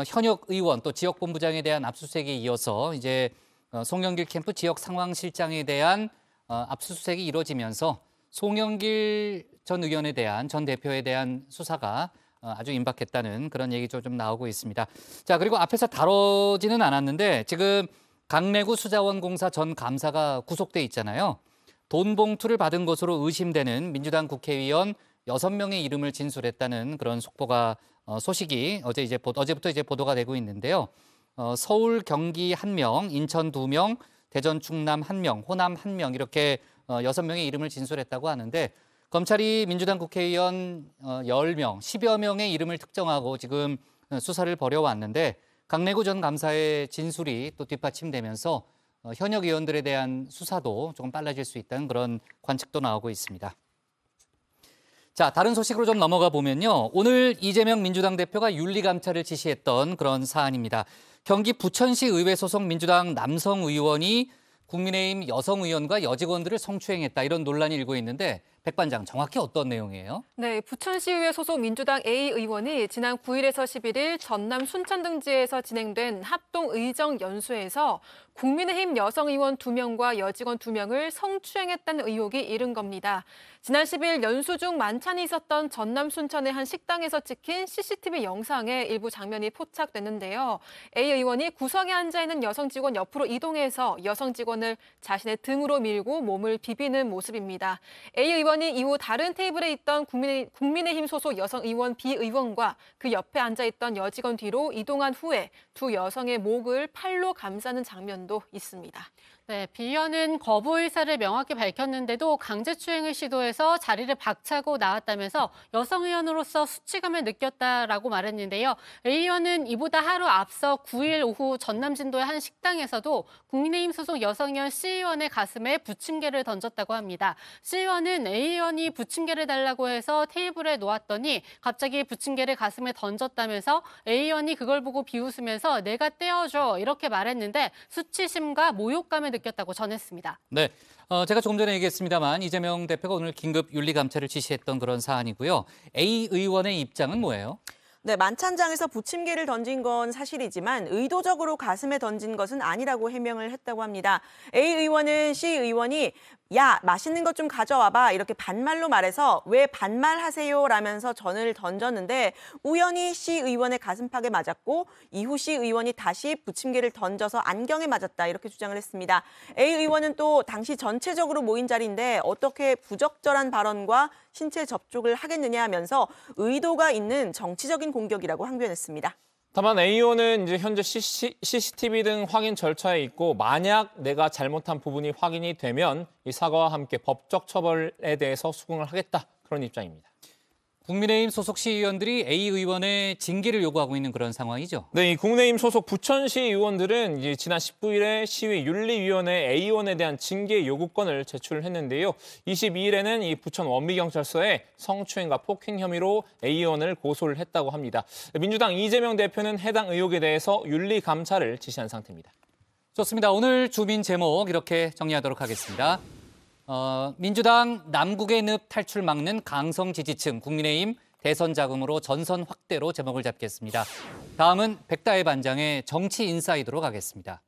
현역 의원 또 지역본부장에 대한 압수수색에 이어서 이제 송영길 캠프 지역 상황실장에 대한 압수수색이 이루어지면서 송영길 전 의원에 대한 전 대표에 대한 수사가 아주 임박했다는 그런 얘기가 좀 나오고 있습니다. 자, 그리고 앞에서 다뤄지는 않았는데 지금 강내구 수자원공사 전 감사가 구속돼 있잖아요. 돈 봉투를 받은 것으로 의심되는 민주당 국회의원 6명의 이름을 진술했다는 그런 속보가 소식이 어제부터 이제 보도가 되고 있는데요. 서울, 경기 1명, 인천 2명, 대전, 충남 1명, 호남 1명 이렇게 6명의 이름을 진술했다고 하는데 검찰이 민주당 국회의원 10명, 10여 명의 이름을 특정하고 지금 수사를 벌여왔는데 강내구 전 감사의 진술이 또 뒷받침되면서 현역 의원들에 대한 수사도 조금 빨라질 수 있다는 그런 관측도 나오고 있습니다. 자, 다른 소식으로 좀 넘어가 보면요. 오늘 이재명 민주당 대표가 윤리감찰을 지시했던 그런 사안입니다. 경기 부천시 의회 소속 민주당 남성 의원이 국민의힘 여성 의원과 여직원들을 성추행했다 이런 논란이 일고 있는데 백 반장 정확히 어떤 내용이에요? 네, 부천시의회 소속 민주당 A 의원이 지난 9일에서 11일 전남 순천 등지에서 진행된 합동 의정 연수에서 국민의힘 여성 의원 2명과 여직원 2명을 성추행했다는 의혹이 일은 겁니다. 지난 10일 연수 중 만찬이 있었던 전남 순천의 한 식당에서 찍힌 CCTV 영상에 일부 장면이 포착됐는데요. A 의원이 구석에 앉아있는 여성 직원 옆으로 이동해서 여성 직원을 자신의 등으로 밀고 몸을 비비는 모습입니다. A 의원이 이후 다른 테이블에 있던 국민의힘 소속 여성 의원 B 의원과 그 옆에 앉아있던 여직원 뒤로 이동한 후에 두 여성의 목을 팔로 감싸는 장면도 있습니다. 네, B 의원은 거부 의사를 명확히 밝혔는데도 강제추행을 시도해서 자리를 박차고 나왔다면서 여성 의원으로서 수치감을 느꼈다라고 말했는데요. A 의원은 이보다 하루 앞서 9일 오후 전남 진도의 한 식당에서도 국민의힘 소속 여성 의원 C 의원의 가슴에 부침개를 던졌다고 합니다. C 의원은 A 의원이 부침개를 달라고 해서 테이블에 놓았더니 갑자기 부침개를 가슴에 던졌다면서 A 의원이 그걸 보고 비웃으면서 내가 떼어줘 이렇게 말했는데 수치심과 모욕감을 느꼈다고 전했습니다. 네, 제가 조금 전에 얘기했습니다만 이재명 대표가 오늘 긴급 윤리감찰을 지시했던 그런 사안이고요. A 의원의 입장은 뭐예요? 네, 만찬장에서 부침개를 던진 건 사실이지만 의도적으로 가슴에 던진 것은 아니라고 해명을 했다고 합니다. A 의원은 C 의원이 야, 맛있는 것 좀 가져와봐 이렇게 반말로 말해서 왜 반말하세요 라면서 전을 던졌는데 우연히 C 의원의 가슴팍에 맞았고 이후 C 의원이 다시 부침개를 던져서 안경에 맞았다 이렇게 주장을 했습니다. A 의원은 또 당시 전체적으로 모인 자리인데 어떻게 부적절한 발언과 신체 접촉을 하겠느냐 하면서 의도가 있는 정치적인 공격이라고 항변했습니다. 다만 A 의원은 이제 현재 CCTV 등 확인 절차에 있고 만약 내가 잘못한 부분이 확인이 되면 이 사과와 함께 법적 처벌에 대해서 수긍을 하겠다 그런 입장입니다. 국민의힘 소속 시의원들이 A 의원의 징계를 요구하고 있는 그런 상황이죠. 네, 이 국민의힘 소속 부천시 의원들은 이제 지난 19일에 시위 윤리위원회 A 의원에 대한 징계 요구권을 제출했는데요. 22일에는 이 부천 원미경찰서에 성추행과 폭행 혐의로 A 의원을 고소를 했다고 합니다. 민주당 이재명 대표는 해당 의혹에 대해서 윤리 감찰을 지시한 상태입니다. 좋습니다. 오늘 주민 제목 이렇게 정리하도록 하겠습니다. 민주당 남국의 늪 탈출 막는 강성 지지층, 국민의힘 대선 자금으로 전선 확대로 제목을 잡겠습니다. 다음은 백다혜 반장의 정치 인사이드로 가겠습니다.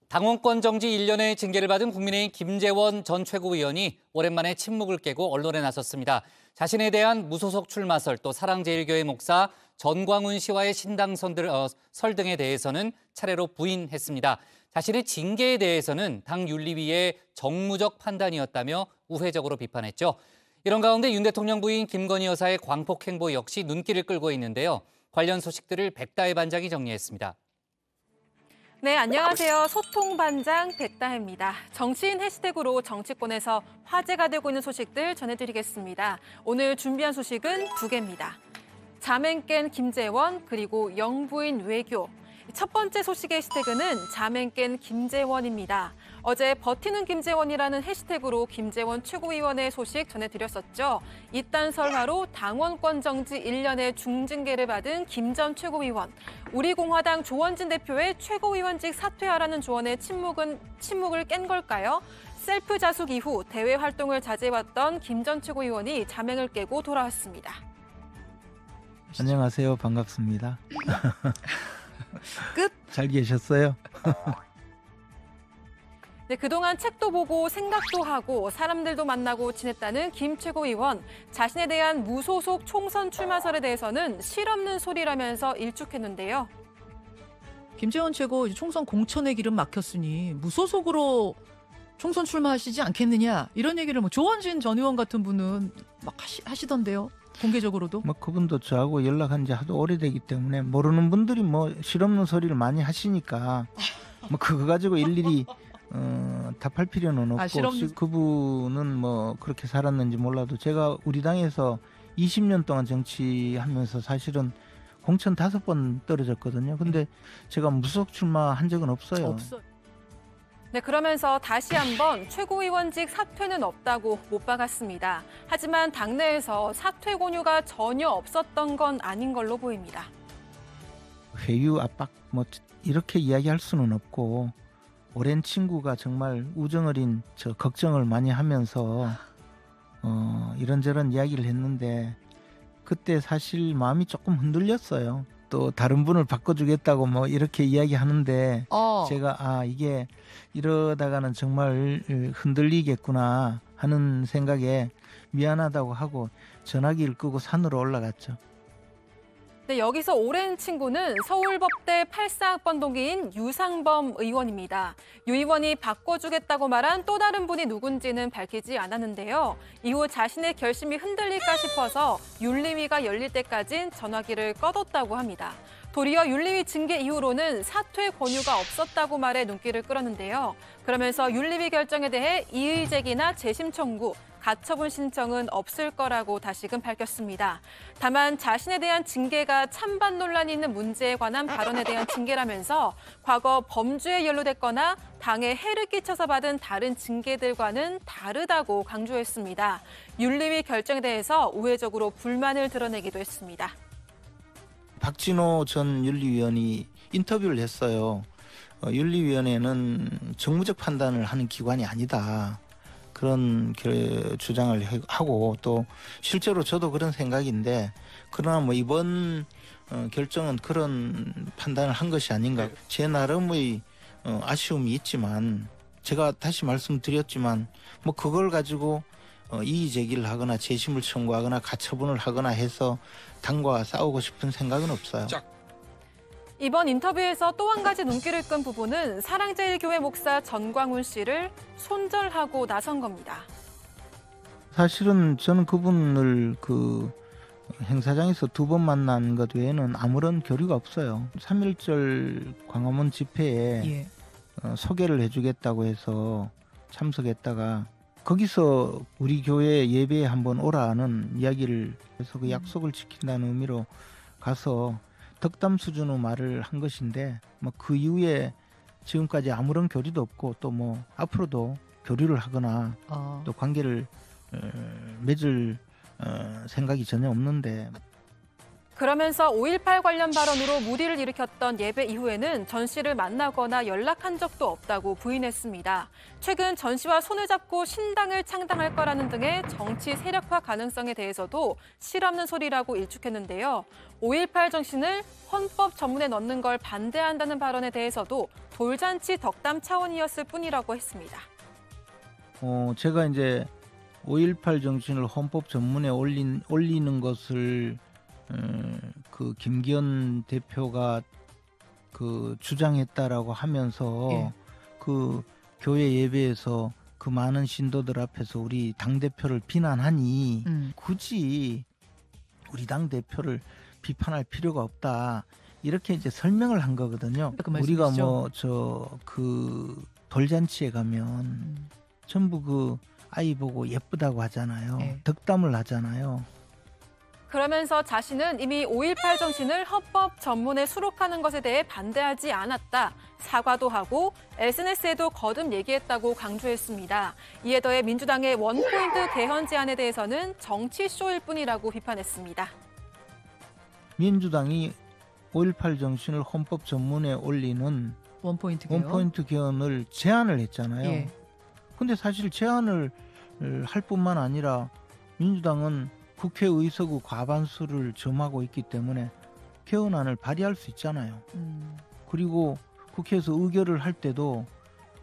당원권 정지 1년의 징계를 받은 국민의힘 김재원 전 최고위원이 오랜만에 침묵을 깨고 언론에 나섰습니다. 자신에 대한 무소속 출마설, 또 사랑제일교회 목사 전광훈 씨와의 신당 설 등에 대해서는 차례로 부인했습니다. 자신의 징계에 대해서는 당 윤리위의 정무적 판단이었다며 우회적으로 비판했죠. 이런 가운데 윤 대통령 부인 김건희 여사의 광폭 행보 역시 눈길을 끌고 있는데요. 관련 소식들을 백다혜 반장이 정리했습니다. 네, 안녕하세요. 소통반장 백다혜입니다. 정치인 해시태그로 정치권에서 화제가 되고 있는 소식들 전해드리겠습니다. 오늘 준비한 소식은 2개입니다. 자맹 깬 김재원, 그리고 영부인 외교. 첫 번째 소식의 해시태그는 자맹 깬 김재원입니다. 어제 버티는 김재원이라는 해시태그로 김재원 최고위원의 소식 전해드렸었죠. 이딴 설화로 당원권 정지 1년의 중징계를 받은 김 전 최고위원. 우리공화당 조원진 대표의 최고위원직 사퇴하라는 조언의 침묵을 깬 걸까요? 셀프 자숙 이후 대외 활동을 자제해왔던 김 전 최고위원이 자맹을 깨고 돌아왔습니다. 안녕하세요. 반갑습니다. 끝. 잘 계셨어요? 네, 그동안 책도 보고 생각도 하고 사람들도 만나고 지냈다는 김 최고위원. 자신에 대한 무소속 총선 출마설에 대해서는 실없는 소리라면서 일축했는데요. 김재원 최고 총선 공천의 길은 막혔으니 무소속으로 총선 출마하시지 않겠느냐 이런 얘기를 뭐 조원진 전 의원 같은 분은 막 하시던데요. 공개적으로도. 뭐 그분도 저하고 연락한 지 하도 오래되기 때문에 모르는 분들이 뭐 실없는 소리를 많이 하시니까 뭐 그거 가지고 일일이 답할 필요는 없고 그분은 뭐 그렇게 살았는지 몰라도 제가 우리 당에서 20년 동안 정치하면서 사실은 공천 5번 떨어졌거든요. 근데 제가 무소속 출마한 적은 없어요. 네, 그러면서 다시 한번 최고위원직 사퇴는 없다고 못 박았습니다. 하지만 당내에서 사퇴 권유가 전혀 없었던 건 아닌 걸로 보입니다. 회유 압박 뭐 이렇게 이야기할 수는 없고 오랜 친구가 정말 우정어린 걱정을 많이 하면서 이런저런 이야기를 했는데 그때 사실 마음이 조금 흔들렸어요. 또 다른 분을 바꿔주겠다고 뭐 이렇게 이야기하는데 제가 이게 이러다가는 정말 흔들리겠구나 하는 생각에 미안하다고 하고 전화기를 끄고 산으로 올라갔죠. 네, 여기서 오랜 친구는 서울법대 84학번 동기인 유상범 의원입니다. 유 의원이 바꿔주겠다고 말한 또 다른 분이 누군지는 밝히지 않았는데요. 이후 자신의 결심이 흔들릴까 싶어서 윤리위가 열릴 때까진 전화기를 꺼뒀다고 합니다. 도리어 윤리위 징계 이후로는 사퇴 권유가 없었다고 말해 눈길을 끌었는데요. 그러면서 윤리위 결정에 대해 이의 제기나 재심 청구, 가처분 신청은 없을 거라고 다시금 밝혔습니다. 다만 자신에 대한 징계가 찬반 논란이 있는 문제에 관한 발언에 대한 징계라면서 과거 범죄에 연루됐거나 당에 해를 끼쳐서 받은 다른 징계들과는 다르다고 강조했습니다. 윤리위 결정에 대해서 우회적으로 불만을 드러내기도 했습니다. 박진호 전 윤리위원이 인터뷰를 했어요. 윤리위원회는 정무적 판단을 하는 기관이 아니다. 그런 주장을 하고 또 실제로 저도 그런 생각인데 그러나 뭐 이번 결정은 그런 판단을 한 것이 아닌가. 제 나름의 아쉬움이 있지만 제가 다시 말씀드렸지만 뭐 그걸 가지고 이의 제기를 하거나 재심을 청구하거나 가처분을 하거나 해서 당과 싸우고 싶은 생각은 없어요. 이번 인터뷰에서 또 한 가지 눈길을 끈 부분은 사랑제일교회 목사 전광훈 씨를 손절하고 나선 겁니다. 사실은 저는 그분을 그 행사장에서 2번 만난 것 외에는 아무런 교류가 없어요. 3.1절 광화문 집회에 예. 소개를 해주겠다고 해서 참석했다가 거기서 우리 교회 예배에 한번 오라는 이야기를 해서 그 약속을 지킨다는 의미로 가서 덕담 수준의 말을 한 것인데 뭐 그 이후에 지금까지 아무런 교류도 없고 또 뭐 앞으로도 교류를 하거나 또 관계를 맺을 생각이 전혀 없는데. 그러면서 5.18 관련 발언으로 물의를 일으켰던 예배 이후에는 전 씨를 만나거나 연락한 적도 없다고 부인했습니다. 최근 전 씨와 손을 잡고 신당을 창당할 거라는 등의 정치 세력화 가능성에 대해서도 실없는 소리라고 일축했는데요. 5.18 정신을 헌법 전문에 넣는 걸 반대한다는 발언에 대해서도 돌잔치 덕담 차원이었을 뿐이라고 했습니다. 제가 이제 5.18 정신을 헌법 전문에 올리는 것을 그 김기현 대표가 그 주장했다라고 하면서 예. 그 교회 예배에서 그 많은 신도들 앞에서 우리 당 대표를 비난하니 굳이 우리 당 대표를 비판할 필요가 없다 이렇게 이제 설명을 한 거거든요. 그 우리가 뭐 그 돌잔치에 가면 전부 그 아이 보고 예쁘다고 하잖아요. 예. 덕담을 하잖아요. 그러면서 자신은 이미 5.18 정신을 헌법 전문에 수록하는 것에 대해 반대하지 않았다. 사과도 하고 SNS에도 거듭 얘기했다고 강조했습니다. 이에 더해 민주당의 원포인트 개헌 제안에 대해서는 정치쇼일 뿐이라고 비판했습니다. 민주당이 5.18 정신을 헌법 전문에 올리는 원포인트 개헌을 제안을 했잖아요. 예. 근데 사실 제안을 할 뿐만 아니라 민주당은 국회 의석의 과반수를 점하고 있기 때문에 개헌안을 발의할 수 있잖아요. 그리고 국회에서 의결을 할 때도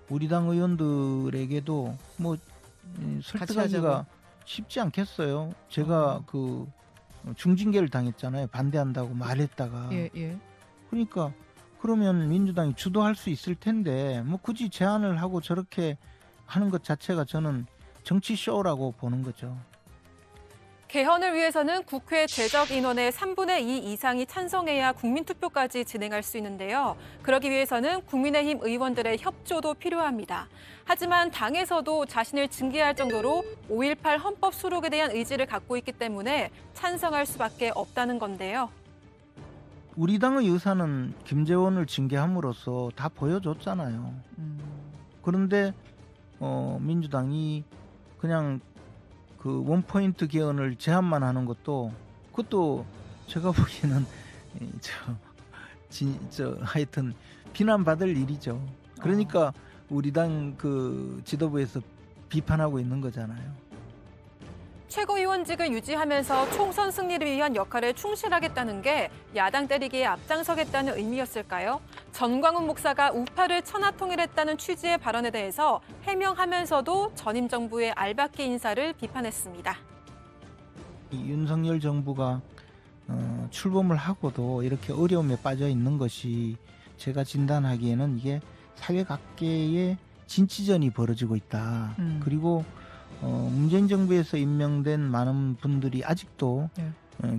우리 당 의원들에게도 뭐 설득하기가 쉽지 않겠어요. 제가 그 중징계를 당했잖아요. 반대한다고 말했다가. 예. 그러니까 그러면 민주당이 주도할 수 있을 텐데 뭐 굳이 제안을 하고 저렇게 하는 것 자체가 저는 정치쇼라고 보는 거죠. 개헌을 위해서는 국회 제적 인원의 3분의 2 이상이 찬성해야 국민투표까지 진행할 수 있는데요. 그러기 위해서는 국민의힘 의원들의 협조도 필요합니다. 하지만 당에서도 자신을 징계할 정도로 5.18 헌법 수록에 대한 의지를 갖고 있기 때문에 찬성할 수밖에 없다는 건데요. 우리 당의 의사는 김재원을 징계함으로써 다 보여줬잖아요. 그런데 민주당이 그냥 그 원포인트 개헌을 제안만 하는 것도 그것도 제가 보기에는 하여튼 비난받을 일이죠. 그러니까 우리 당 그 지도부에서 비판하고 있는 거잖아요. 최고위원직을 유지하면서 총선 승리를 위한 역할에 충실하겠다는 게 야당 때리기에 앞장서겠다는 의미였을까요? 전광훈 목사가 우파를 천하통일했다는 취지의 발언에 대해서 해명하면서도 전임 정부의 알박기 인사를 비판했습니다. 윤석열 정부가 출범을 하고도 이렇게 어려움에 빠져 있는 것이 제가 진단하기에는 이게 사회각계의 진치전이 벌어지고 있다. 그리고 문재인 정부에서 임명된 많은 분들이 아직도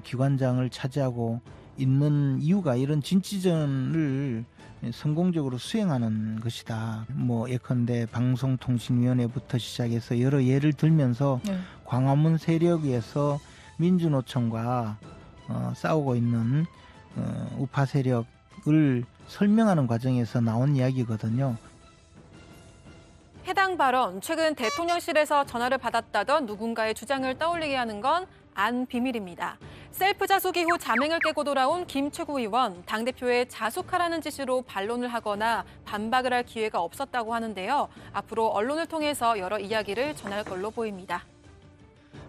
기관장을 차지하고 있는 이유가 이런 진치전을 성공적으로 수행하는 것이다. 뭐 예컨대 방송통신위원회부터 시작해서 여러 예를 들면서 광화문 세력에서 민주노총과 싸우고 있는 우파 세력을 설명하는 과정에서 나온 이야기거든요. 해당 발언, 최근 대통령실에서 전화를 받았다던 누군가의 주장을 떠올리게 하는 건 안 비밀입니다. 셀프 자숙 이후 자맹을 깨고 돌아온 김 최고위원, 당대표의 자숙하라는 지시로 반론을 하거나 반박을 할 기회가 없었다고 하는데요. 앞으로 언론을 통해서 여러 이야기를 전할 걸로 보입니다.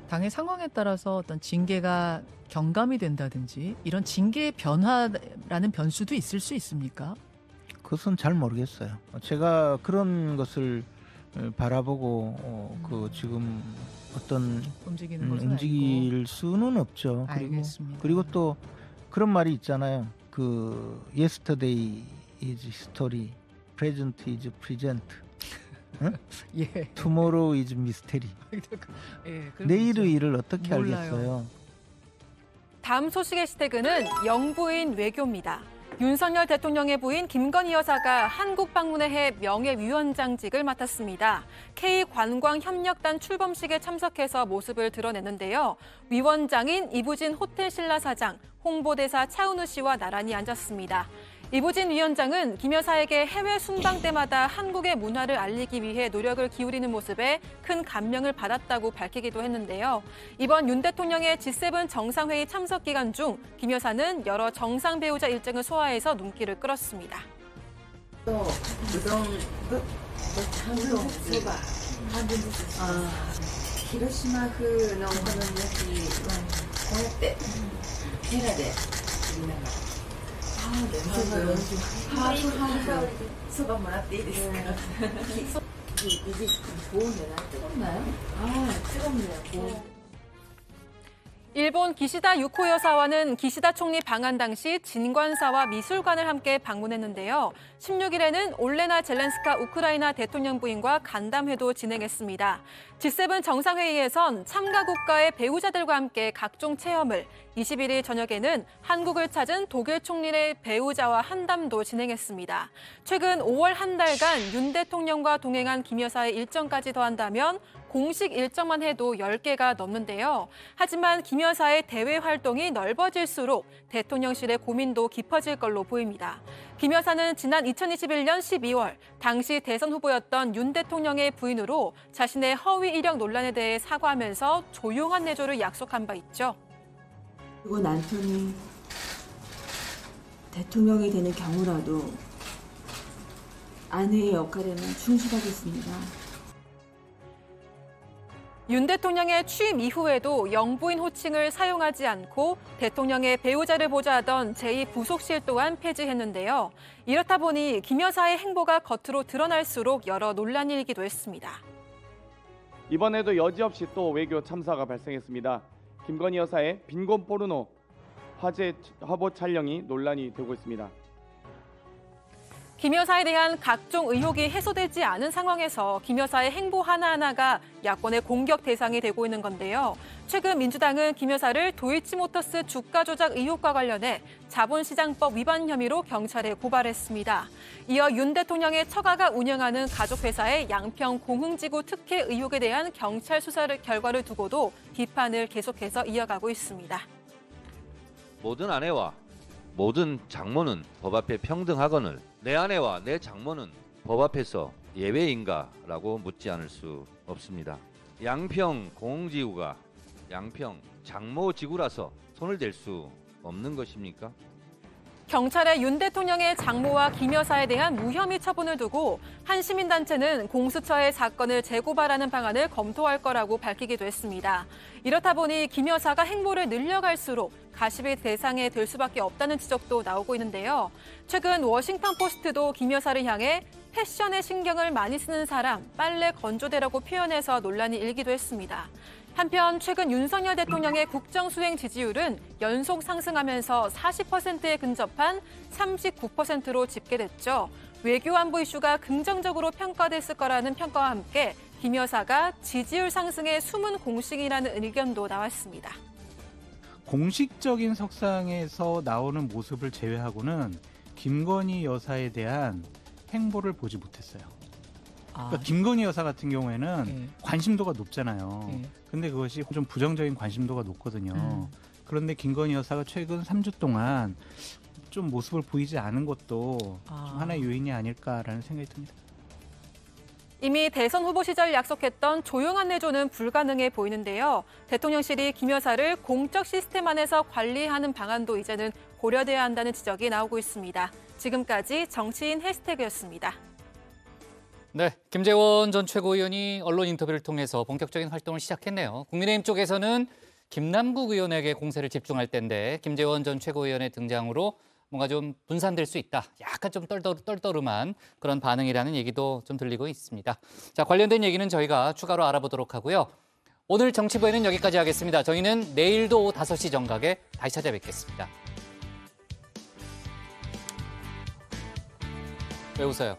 당의 상황에 따라서 어떤 징계가 경감이 된다든지 이런 징계의 변화라는 변수도 있을 수 있습니까? 그것은 잘 모르겠어요. 제가 그런 것을 바라보고 그 지금 어떤 움직일 수는 없죠. 그리고 또 그런 말이 있잖아요. 그 yesterday is history, present is present. 응? 예. 투모로우 이즈 미스테리. 예, 내일의 일을 어떻게 몰라요. 알겠어요? 다음 소식의 시태그는 영부인 외교입니다. 윤석열 대통령의 부인 김건희 여사가 한국 방문에 명예위원장직을 맡았습니다. K관광협력단 출범식에 참석해서 모습을 드러냈는데요. 위원장인 이부진 호텔신라 사장, 홍보대사 차은우 씨와 나란히 앉았습니다. 이부진 위원장은 김 여사에게 해외 순방 때마다 한국의 문화를 알리기 위해 노력을 기울이는 모습에 큰 감명을 받았다고 밝히기도 했는데요. 이번 윤 대통령의 G7 정상회의 참석 기간 중 김 여사는 여러 정상 배우자 일정을 소화해서 눈길을 끌었습니다. 일본 기시다 유코 여사와는 기시다 총리 방한 당시 진관사와 미술관을 함께 방문했는데요. 16일에는 올레나 젤렌스카 우크라이나 대통령 부인과 간담회도 진행했습니다. G7 정상회의에선 참가 국가의 배우자들과 함께 각종 체험을, 21일 저녁에는 한국을 찾은 독일 총리의 배우자와 한담도 진행했습니다. 최근 5월 한 달간 윤 대통령과 동행한 김 여사의 일정까지 더한다면 공식 일정만 해도 10개가 넘는데요. 하지만 김 여사의 대외 활동이 넓어질수록 대통령실의 고민도 깊어질 걸로 보입니다. 김 여사는 지난 2021년 12월 당시 대선 후보였던 윤 대통령의 부인으로 자신의 허위 이력 논란에 대해 사과하면서 조용한 내조를 약속한 바 있죠. 그리고 남편이 대통령이 되는 경우라도 아내의 역할에는 충실하겠습니다. 윤 대통령의 취임 이후에도 영부인 호칭을 사용하지 않고 대통령의 배우자를 보좌하던 제2부속실 또한 폐지했는데요. 이렇다 보니 김 여사의 행보가 겉으로 드러날수록 여러 논란이 일기도 했습니다. 이번에도 여지없이 또 외교 참사가 발생했습니다. 김건희 여사의 빈곤 포르노 화제 화보 촬영이 논란이 되고 있습니다. 김 여사에 대한 각종 의혹이 해소되지 않은 상황에서 김 여사의 행보 하나하나가 야권의 공격 대상이 되고 있는 건데요. 최근 민주당은 김 여사를 도이치모터스 주가 조작 의혹과 관련해 자본시장법 위반 혐의로 경찰에 고발했습니다. 이어 윤 대통령의 처가가 운영하는 가족회사의 양평 공흥지구 특혜 의혹에 대한 경찰 수사 결과를 두고도 비판을 계속해서 이어가고 있습니다. 모든 아내와 모든 장모는 법 앞에 평등하거늘 내 아내와 내 장모는 법 앞에서 예외인가라고 묻지 않을 수 없습니다. 양평 공흥지구가 양평 장모지구라서 손을 댈 수 없는 것입니까? 경찰의 윤 대통령의 장모와 김 여사에 대한 무혐의 처분을 두고 한 시민단체는 공수처의 사건을 재고발하는 방안을 검토할 거라고 밝히기도 했습니다. 이렇다 보니 김 여사가 행보를 늘려갈수록 가십의 대상에 될 수밖에 없다는 지적도 나오고 있는데요. 최근 워싱턴 포스트도 김 여사를 향해 패션에 신경을 많이 쓰는 사람, 빨래 건조대라고 표현해서 논란이 일기도 했습니다. 한편 최근 윤석열 대통령의 국정수행 지지율은 연속 상승하면서 40%에 근접한 39%로 집계됐죠. 외교안보 이슈가 긍정적으로 평가됐을 거라는 평가와 함께 김 여사가 지지율 상승의 숨은 공식이라는 의견도 나왔습니다. 공식적인 석상에서 나오는 모습을 제외하고는 김건희 여사에 대한 행보를 보지 못했어요. 그러니까 김건희 여사 같은 경우에는 관심도가 높잖아요. 근데 그것이 좀 부정적인 관심도가 높거든요. 그런데 김건희 여사가 최근 3주 동안 좀 모습을 보이지 않은 것도 좀 하나의 요인이 아닐까라는 생각이 듭니다. 이미 대선 후보 시절 약속했던 조용한 내조는 불가능해 보이는데요. 대통령실이 김 여사를 공적 시스템 안에서 관리하는 방안도 이제는 고려돼야 한다는 지적이 나오고 있습니다. 지금까지 정치인 해시태그였습니다. 네, 김재원 전 최고위원이 언론 인터뷰를 통해서 본격적인 활동을 시작했네요. 국민의힘 쪽에서는 김남국 의원에게 공세를 집중할 때인데 김재원 전 최고위원의 등장으로 뭔가 좀 분산될 수 있다. 약간 좀 떨떠름한 그런 반응이라는 얘기도 좀 들리고 있습니다. 자, 관련된 얘기는 저희가 추가로 알아보도록 하고요. 오늘 정치부에는 여기까지 하겠습니다. 저희는 내일도 오후 5시 정각에 다시 찾아뵙겠습니다. 왜 웃어요?